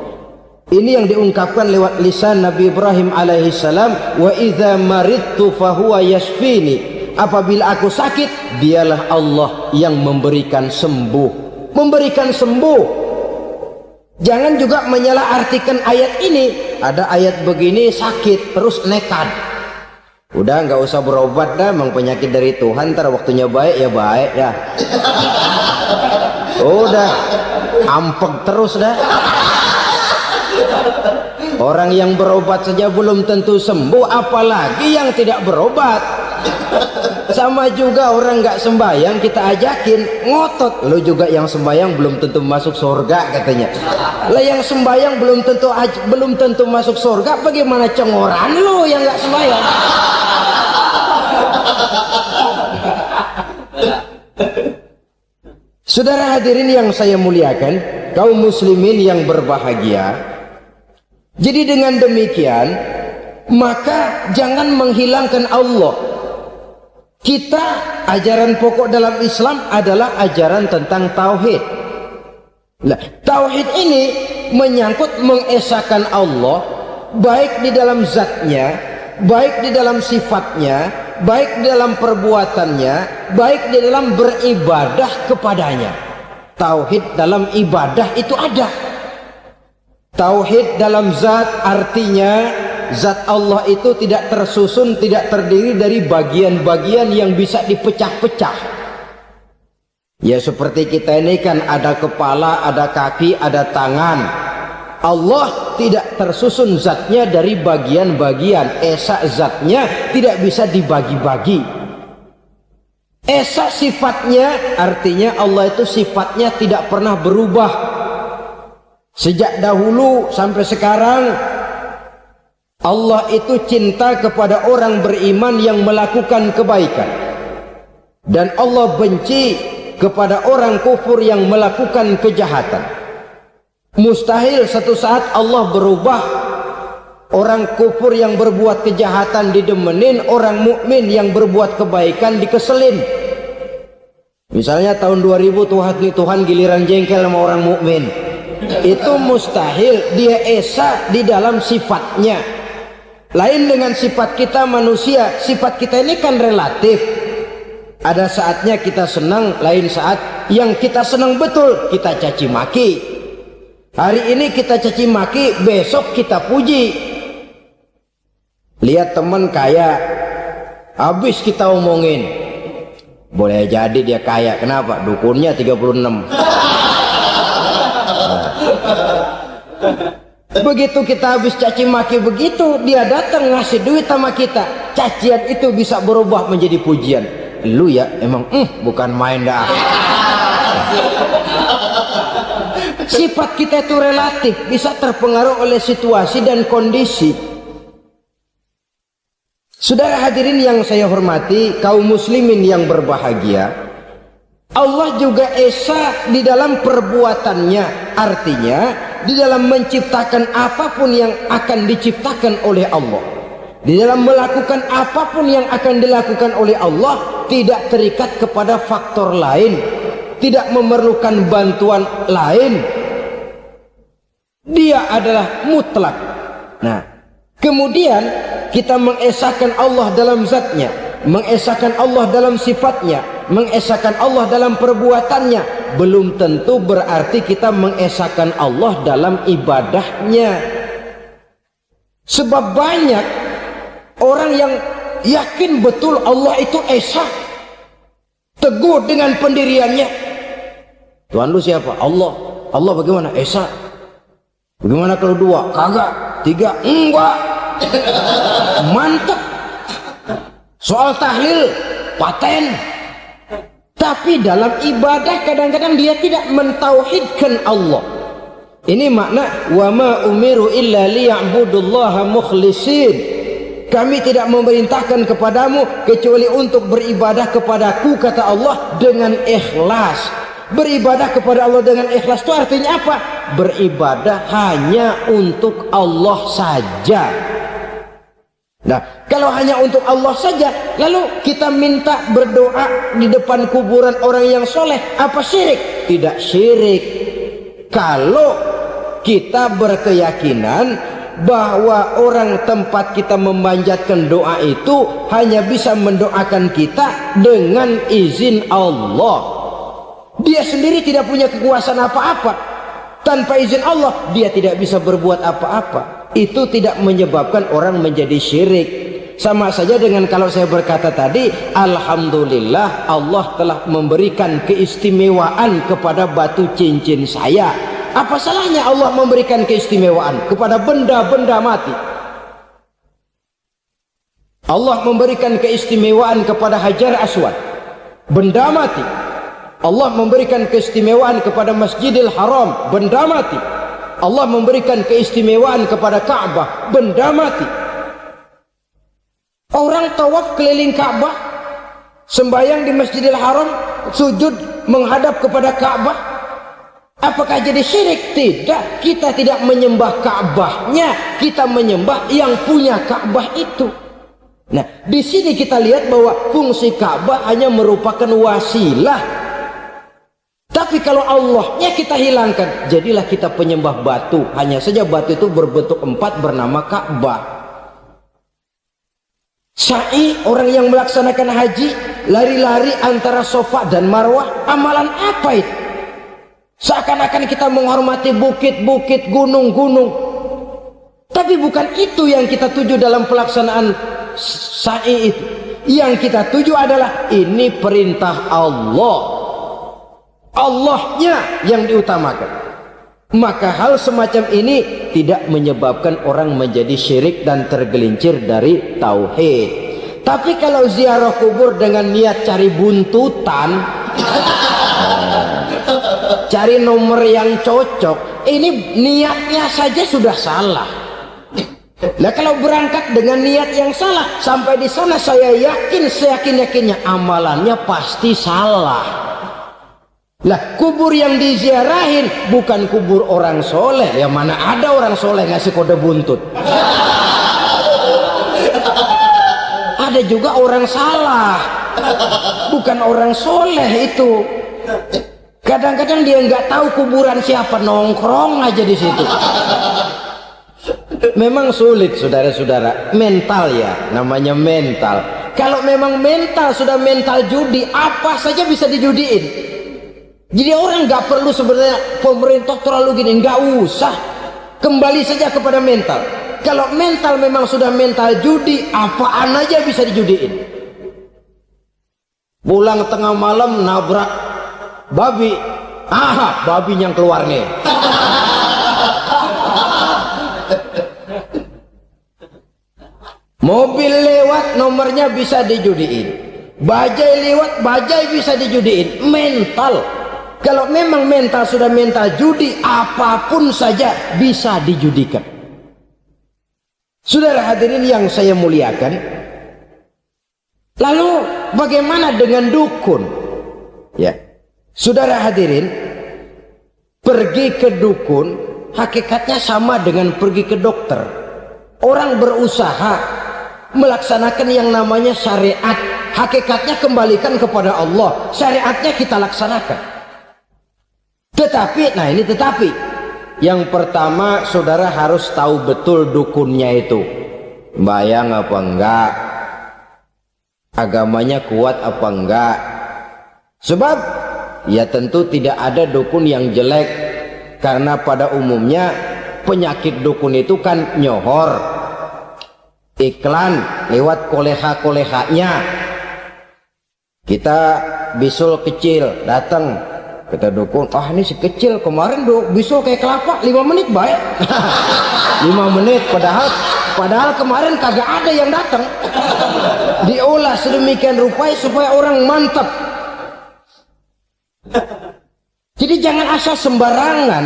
Ini yang diungkapkan lewat lisan Nabi Ibrahim alaihissalam, wa idza maridtu fahuwa yashfini. Apabila aku sakit, dialah Allah yang memberikan sembuh. Memberikan sembuh. Jangan juga menyalahartikan ayat ini. Ada ayat begini sakit terus nekat. Udah nggak usah berobat dah, memang penyakit dari Tuhan, ntar waktunya baik ya baik ya. Udah ampek terus dah. Orang yang berobat saja belum tentu sembuh, apalagi yang tidak berobat. Sama juga orang nggak sembahyang kita ajakin ngotot, lo juga yang sembahyang belum tentu masuk surga katanya. Lah yang sembahyang belum tentu masuk surga, bagaimana cengoran lo yang nggak sembahyang? Saudara hadirin yang saya muliakan, kaum muslimin yang berbahagia. Jadi dengan demikian, maka jangan menghilangkan Allah. Kita, ajaran pokok dalam Islam adalah ajaran tentang tauhid. Nah, tauhid ini menyangkut mengesahkan Allah, baik di dalam zatnya, baik di dalam sifatnya, baik di dalam perbuatannya, baik di dalam beribadah kepadanya. Tauhid dalam ibadah itu ada. Tauhid dalam zat artinya zat Allah itu tidak tersusun, tidak terdiri dari bagian-bagian yang bisa dipecah-pecah. Ya seperti kita ini kan ada kepala, ada kaki, ada tangan. Allah tidak tersusun zatnya dari bagian-bagian. Esa zatnya tidak bisa dibagi-bagi. Esa sifatnya, artinya Allah itu sifatnya tidak pernah berubah. Sejak dahulu sampai sekarang, Allah itu cinta kepada orang beriman yang melakukan kebaikan. Dan Allah benci kepada orang kufur yang melakukan kejahatan. Mustahil satu saat Allah berubah. Orang kufur yang berbuat kejahatan didemenin, orang mukmin yang berbuat kebaikan dikeselin. Misalnya tahun 2000 Tuhan giliran jengkel sama orang mukmin. Itu mustahil. Dia esa di dalam sifatnya. Lain dengan sifat kita manusia. Sifat kita ini kan relatif. Ada saatnya kita senang, lain saat yang kita senang betul kita caci maki. Hari ini kita caci maki, besok kita puji. Lihat teman kaya, habis kita omongin, boleh jadi dia kaya. Kenapa? Dukunnya 36. Begitu kita habis caci maki begitu, dia datang ngasih duit sama kita. Cacian itu bisa berubah menjadi pujian. Lu ya emang bukan main dah. Sifat kita itu relatif, bisa terpengaruh oleh situasi dan kondisi. Saudara hadirin yang saya hormati, kaum muslimin yang berbahagia, Allah juga esa di dalam perbuatannya. Artinya di dalam menciptakan apapun yang akan diciptakan oleh Allah, di dalam melakukan apapun yang akan dilakukan oleh Allah, tidak terikat kepada faktor lain, tidak memerlukan bantuan lain. Dia adalah mutlak. Nah, kemudian kita mengesahkan Allah dalam zatnya, mengesahkan Allah dalam sifatnya, mengesahkan Allah dalam perbuatannya. Belum tentu berarti kita mengesahkan Allah dalam ibadahnya. Sebab banyak orang yang yakin betul Allah itu esa, teguh dengan pendiriannya. Tuhan lu siapa? Allah. Allah bagaimana? Esa. Bagaimana kalau dua? Kagak. Tiga? Enggak. Mantap. Soal tahlil paten. Tapi dalam ibadah kadang-kadang dia tidak mentauhidkan Allah. Ini makna wa ma umiru illa liya'budullaha mukhlisin. Kami tidak memerintahkan kepadamu kecuali untuk beribadah kepadaku, kata Allah, dengan ikhlas. Beribadah kepada Allah dengan ikhlas itu artinya apa? Beribadah hanya untuk Allah saja. Nah, kalau hanya untuk Allah saja, lalu kita minta berdoa di depan kuburan orang yang soleh, apa syirik? Tidak syirik. Kalau kita berkeyakinan bahwa orang tempat kita memanjatkan doa itu hanya bisa mendoakan kita dengan izin Allah. Dia sendiri tidak punya kekuasaan apa-apa. Tanpa izin Allah dia tidak bisa berbuat apa-apa. Itu tidak menyebabkan orang menjadi syirik. Sama saja dengan kalau saya berkata tadi, alhamdulillah Allah telah memberikan keistimewaan kepada batu cincin saya. Apa salahnya Allah memberikan keistimewaan kepada benda-benda mati? Allah memberikan keistimewaan kepada Hajar Aswad, benda mati. Allah memberikan keistimewaan kepada Masjidil Haram, benda mati. Allah memberikan keistimewaan kepada Ka'bah, benda mati. Orang tawaf keliling Ka'bah, sembahyang di Masjidil Haram, sujud menghadap kepada Ka'bah. Apakah jadi syirik? Tidak. Kita tidak menyembah Ka'bahnya, kita menyembah yang punya Ka'bah itu. Nah, di sini kita lihat bahwa fungsi Ka'bah hanya merupakan wasilah. Tapi kalau Allahnya kita hilangkan, jadilah kita penyembah batu. Hanya saja batu itu berbentuk 4 bernama Ka'bah. Sa'i, orang yang melaksanakan haji, lari-lari antara Safa dan Marwah, amalan apa itu? Seakan-akan kita menghormati bukit-bukit, gunung-gunung. Tapi bukan itu yang kita tuju dalam pelaksanaan sa'i itu. Yang kita tuju adalah ini perintah Allah, Allahnya yang diutamakan. Maka hal semacam ini tidak menyebabkan orang menjadi syirik dan tergelincir dari tauhid. Tapi kalau ziarah kubur dengan niat cari buntutan, cari nomor yang cocok, ini niatnya saja sudah salah. Nah, kalau berangkat dengan niat yang salah, sampai di sana saya yakin, seyakin-yakinnya amalannya pasti salah. Lah, kubur yang diziarahin bukan kubur orang soleh. Ya mana ada orang soleh ngasih kode buntut. Ada juga orang salah, bukan orang soleh itu. Kadang-kadang dia nggak tahu kuburan siapa, nongkrong aja di situ. Memang sulit, saudara-saudara, mental ya, namanya mental. Kalau memang mental sudah mental judi, apa saja bisa dijudiin. Jadi orang nggak perlu sebenarnya pemerintah terlalu gini, nggak usah. Kembali saja kepada mental. Kalau mental memang sudah mental judi, apaan aja bisa dijudiin. Pulang tengah malam nabrak babi, babi yang keluar nih. Mobil lewat, nomornya bisa dijudiin. Bajai lewat, bajai bisa dijudiin. Mental. Kalau memang mental sudah mental judi, apapun saja bisa dijudikan. Saudara hadirin yang saya muliakan, lalu bagaimana dengan dukun? Ya, saudara hadirin, pergi ke dukun hakikatnya sama dengan pergi ke dokter. Orang berusaha melaksanakan yang namanya syariat, hakikatnya kembalikan kepada Allah. Syariatnya kita laksanakan. Tetapi, nah ini tetapi, yang pertama saudara harus tahu betul dukunnya itu bayang apa enggak, agamanya kuat apa enggak. Sebab ya tentu tidak ada dukun yang jelek, karena pada umumnya penyakit dukun itu kan nyohor, iklan lewat koleha-kolehanya. Kita bisul kecil datang, kita dukun, ini si kecil kemarin bisul kayak kelapa 5 menit baik. 5 menit padahal kemarin kagak ada yang datang. Diolah sedemikian rupa supaya orang mantap. Jadi jangan asal sembarangan.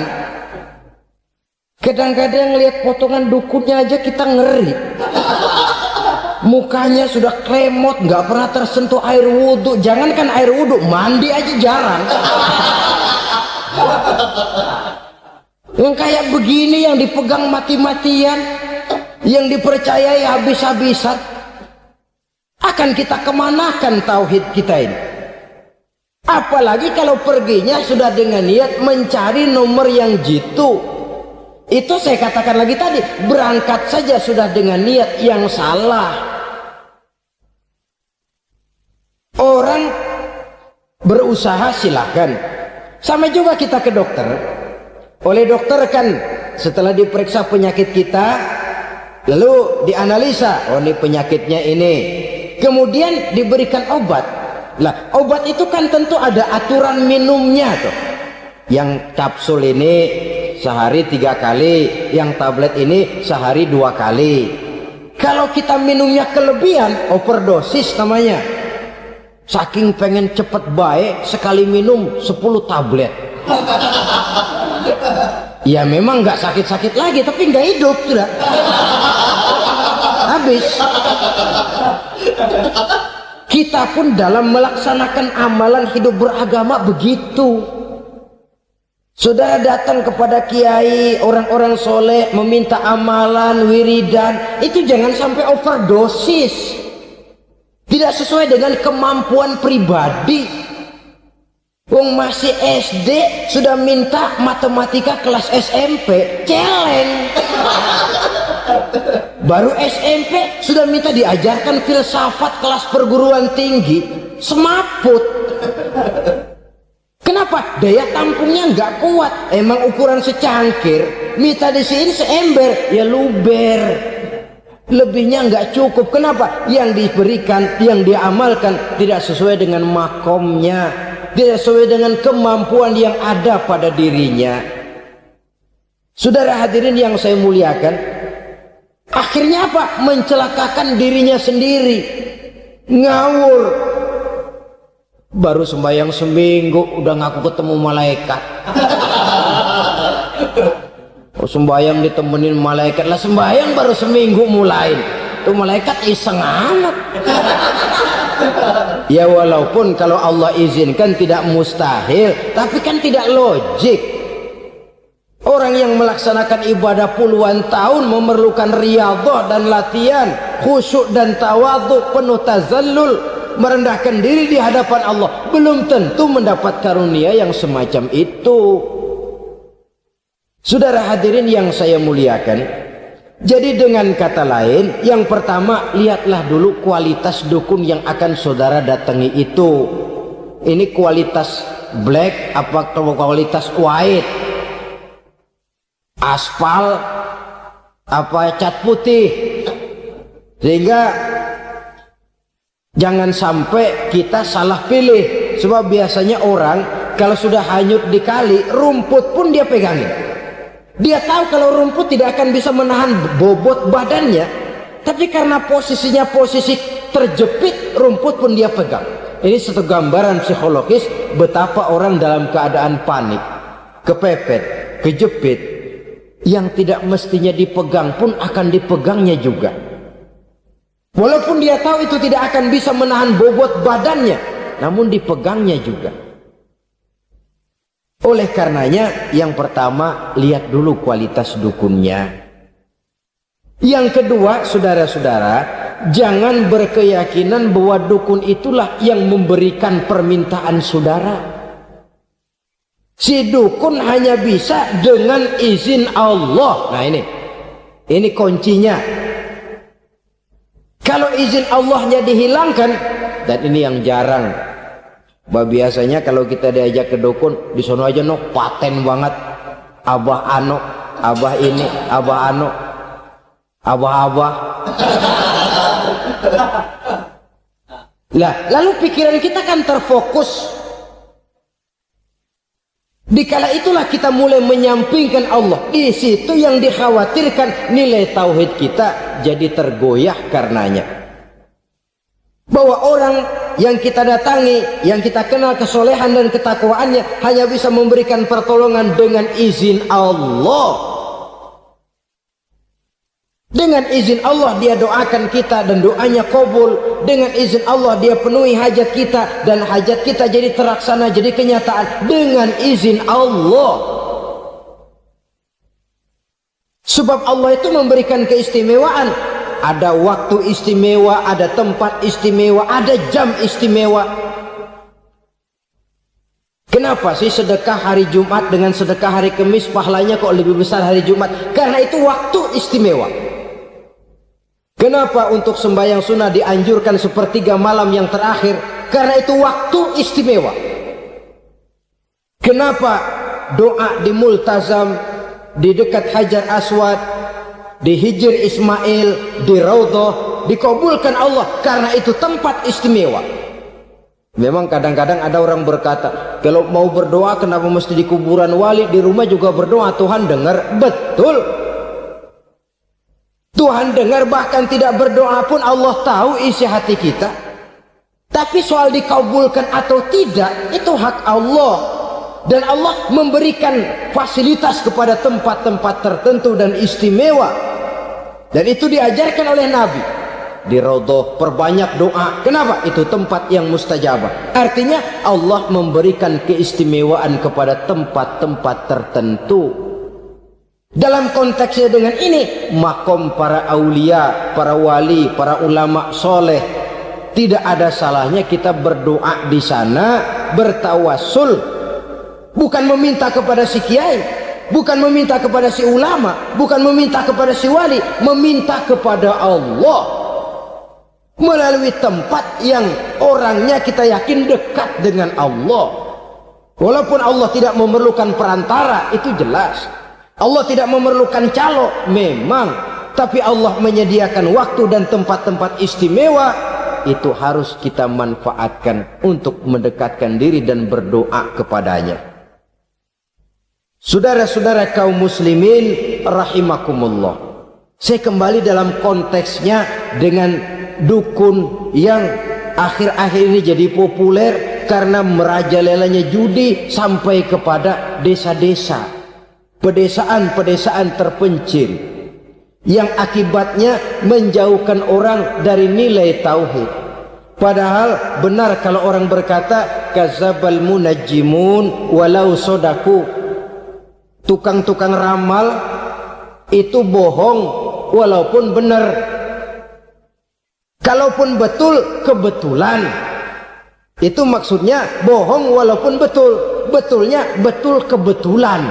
Kadang-kadang lihat potongan dukunnya aja kita ngeri. Mukanya sudah kremot, nggak pernah tersentuh air wudhu. Jangankan air wudhu, mandi aja jarang. Yang kayak begini yang dipegang mati-matian, yang dipercayai habis-habisan, akan kita kemanakan tauhid kita ini? Apalagi kalau perginya sudah dengan niat mencari nomor yang jitu. Itu saya katakan lagi tadi, berangkat saja sudah dengan niat yang salah. Orang berusaha silakan. Sama juga kita ke dokter. Oleh dokter kan setelah diperiksa penyakit kita, lalu dianalisa, oh ini penyakitnya ini. Kemudian diberikan obat. Lah, obat itu kan tentu ada aturan minumnya tuh. Yang kapsul ini sehari 3 kali, yang tablet ini sehari 2 kali. Kalau kita minumnya kelebihan, overdosis namanya. Saking pengen cepet baik, sekali minum 10 tablet. Ya memang nggak sakit-sakit lagi, tapi nggak hidup sudah. Habis. Kita pun dalam melaksanakan amalan hidup beragama begitu. Saudara datang kepada kiai, orang-orang soleh, meminta amalan, wiridan, itu jangan sampai overdosis. Tidak sesuai dengan kemampuan pribadi. Wong masih SD sudah minta matematika kelas SMP, celeng. Baru SMP sudah minta diajarkan filsafat kelas perguruan tinggi, semaput. Kenapa? Daya tampungnya nggak kuat. Emang ukuran secangkir minta disiin seember, ya luber. Lebihnya nggak cukup. Kenapa? Yang diberikan, yang diamalkan tidak sesuai dengan makomnya, tidak sesuai dengan kemampuan yang ada pada dirinya. Saudara hadirin yang saya muliakan, akhirnya apa? Mencelakakan dirinya sendiri, ngawur. Baru sembahyang seminggu udah ngaku ketemu malaikat. Sembahyang ditemenin malaikat lah, sembahyang baru seminggu mulai tuh malaikat iseng amat. Ya walaupun kalau Allah izinkan tidak mustahil, tapi kan tidak logik. Orang yang melaksanakan ibadah puluhan tahun memerlukan riyadhah dan latihan, khusyuk dan tawadhu, penuh tazallul, merendahkan diri di hadapan Allah, belum tentu mendapat karunia yang semacam itu. Saudara hadirin yang saya muliakan, jadi dengan kata lain, yang pertama, lihatlah dulu kualitas dukun yang akan saudara datangi itu. Ini kualitas black apa kualitas white, aspal apa cat putih, sehingga jangan sampai kita salah pilih. Sebab biasanya orang kalau sudah hanyut di kali, rumput pun dia pegangin. Dia tahu kalau rumput tidak akan bisa menahan bobot badannya, tapi karena posisinya posisi terjepit, rumput pun dia pegang. Ini satu gambaran psikologis betapa orang dalam keadaan panik, kepepet, kejepit, yang tidak mestinya dipegang pun akan dipegangnya juga. Walaupun dia tahu itu tidak akan bisa menahan bobot badannya, namun dipegangnya juga. Oleh karenanya, yang pertama, lihat dulu kualitas dukunnya. Yang kedua, saudara-saudara, jangan berkeyakinan bahwa dukun itulah yang memberikan permintaan saudara. Si dukun hanya bisa dengan izin Allah. Nah ini kuncinya. Kalau izin Allahnya dihilangkan, dan ini yang jarang. Biasanya kalau kita diajak ke dukun, di sono aja no paten banget, abah ano, abah ini, abah ano, abah. Lah, lalu pikiran kita kan terfokus. Dikala itulah kita mulai menyampingkan Allah. Di situ yang dikhawatirkan nilai tauhid kita jadi tergoyah karenanya. Bahwa orang yang kita datangi, yang kita kenal kesolehan dan ketakwaannya, hanya bisa memberikan pertolongan dengan izin Allah. Dengan izin Allah dia doakan kita dan doanya kabul. Dengan izin Allah dia penuhi hajat kita dan hajat kita jadi terlaksana, jadi kenyataan dengan izin Allah. Sebab Allah itu memberikan keistimewaan. Ada waktu istimewa, ada tempat istimewa, ada jam istimewa. Kenapa sih sedekah hari Jumat dengan sedekah hari Kamis pahalanya kok lebih besar hari Jumat? Karena itu waktu istimewa. Kenapa untuk sembahyang sunnah dianjurkan sepertiga malam yang terakhir? Karena itu waktu istimewa. Kenapa doa di multazam, di dekat Hajar Aswad, di Hijr Ismail, di Raudhah dikabulkan Allah? Karena itu tempat istimewa. Memang kadang-kadang ada orang berkata, kalau mau berdoa kenapa mesti di kuburan wali? Di rumah juga berdoa, Tuhan dengar. Betul, Tuhan dengar, bahkan tidak berdoa pun Allah tahu isi hati kita. Tapi soal dikabulkan atau tidak, itu hak Allah. Dan Allah memberikan fasilitas kepada tempat-tempat tertentu dan istimewa. Dan itu diajarkan oleh Nabi. Di Raudhah perbanyak doa. Kenapa? Itu tempat yang mustajabah. Artinya Allah memberikan keistimewaan kepada tempat-tempat tertentu. Dalam konteksnya dengan ini, makom para aulia, para wali, para ulama soleh, tidak ada salahnya kita berdoa di sana, bertawassul. Bukan meminta kepada si kiai, bukan meminta kepada si ulama, bukan meminta kepada si wali, meminta kepada Allah melalui tempat yang orangnya kita yakin dekat dengan Allah. Walaupun Allah tidak memerlukan perantara, itu jelas. Allah tidak memerlukan calo, memang, tapi Allah menyediakan waktu dan tempat-tempat istimewa. Itu harus kita manfaatkan untuk mendekatkan diri dan berdoa kepadanya. Saudara-saudara kaum muslimin rahimakumullah, saya kembali dalam konteksnya dengan dukun yang akhir-akhir ini jadi populer karena merajalelanya judi sampai kepada desa-desa, pedesaan-pedesaan terpencil, yang akibatnya menjauhkan orang dari nilai tauhid. Padahal benar kalau orang berkata kadzabal munajjimun walau sodaku, tukang-tukang ramal itu bohong walaupun benar. Kalaupun betul, kebetulan. Itu maksudnya bohong walaupun betul, betulnya betul kebetulan.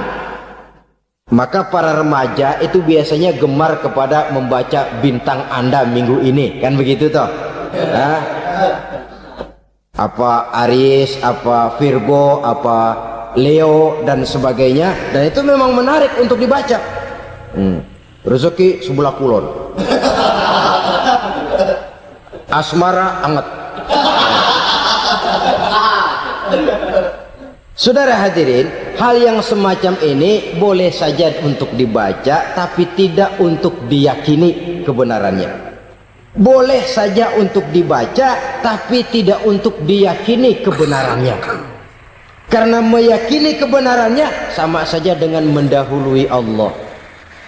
Maka para remaja itu biasanya gemar kepada membaca bintang Anda minggu ini, kan begitu toh? Nah, apa Aries, apa Virgo, apa Leo dan sebagainya, dan itu memang menarik untuk dibaca. Rezeki sebelah kulon, asmara anget. Saudara hadirin, hal yang semacam ini boleh saja untuk dibaca, tapi tidak untuk diyakini kebenarannya. Boleh saja untuk dibaca, tapi tidak untuk diyakini kebenarannya. Karena meyakini kebenarannya sama saja dengan mendahului Allah.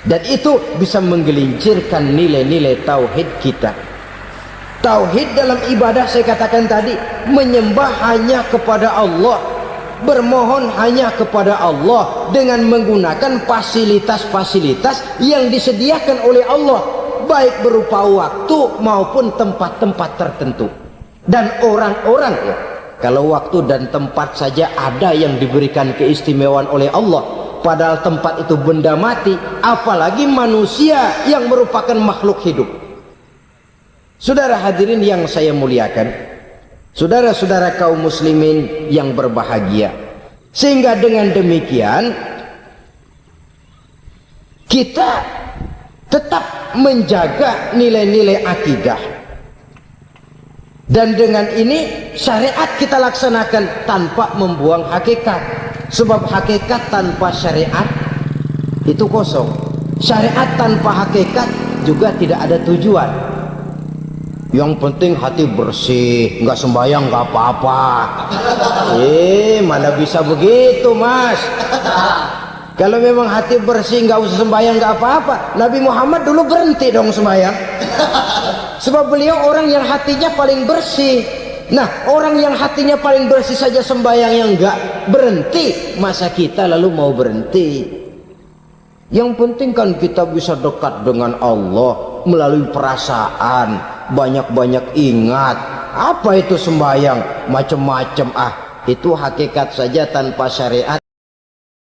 Dan itu bisa menggelincirkan nilai-nilai tauhid kita. Tauhid dalam ibadah, saya katakan tadi, menyembah hanya kepada Allah, bermohon hanya kepada Allah dengan menggunakan fasilitas-fasilitas yang disediakan oleh Allah, baik berupa waktu maupun tempat-tempat tertentu. Dan orang-orang, ya, kalau waktu dan tempat saja ada yang diberikan keistimewaan oleh Allah, padahal tempat itu benda mati, apalagi manusia yang merupakan makhluk hidup. Saudara hadirin yang saya muliakan, saudara-saudara kaum muslimin yang berbahagia, sehingga dengan demikian kita tetap menjaga nilai-nilai akidah. Dan dengan ini syariat kita laksanakan tanpa membuang hakikat. Sebab hakikat tanpa syariat itu kosong. Syariat tanpa hakikat juga tidak ada tujuan. Yang penting hati bersih, nggak sembahyang nggak apa-apa. Mana bisa begitu, Mas? Kalau memang hati bersih nggak usah sembahyang nggak apa-apa. Nabi Muhammad dulu berhenti dong sembahyang. Sebab beliau orang yang hatinya paling bersih. Nah, orang yang hatinya paling bersih saja sembahyang yang nggak berhenti, masa kita lalu mau berhenti? Yang penting kan kita bisa dekat dengan Allah melalui perasaan. Banyak-banyak ingat. Apa itu sembahyang? Macam-macam. Itu hakikat saja tanpa syariat.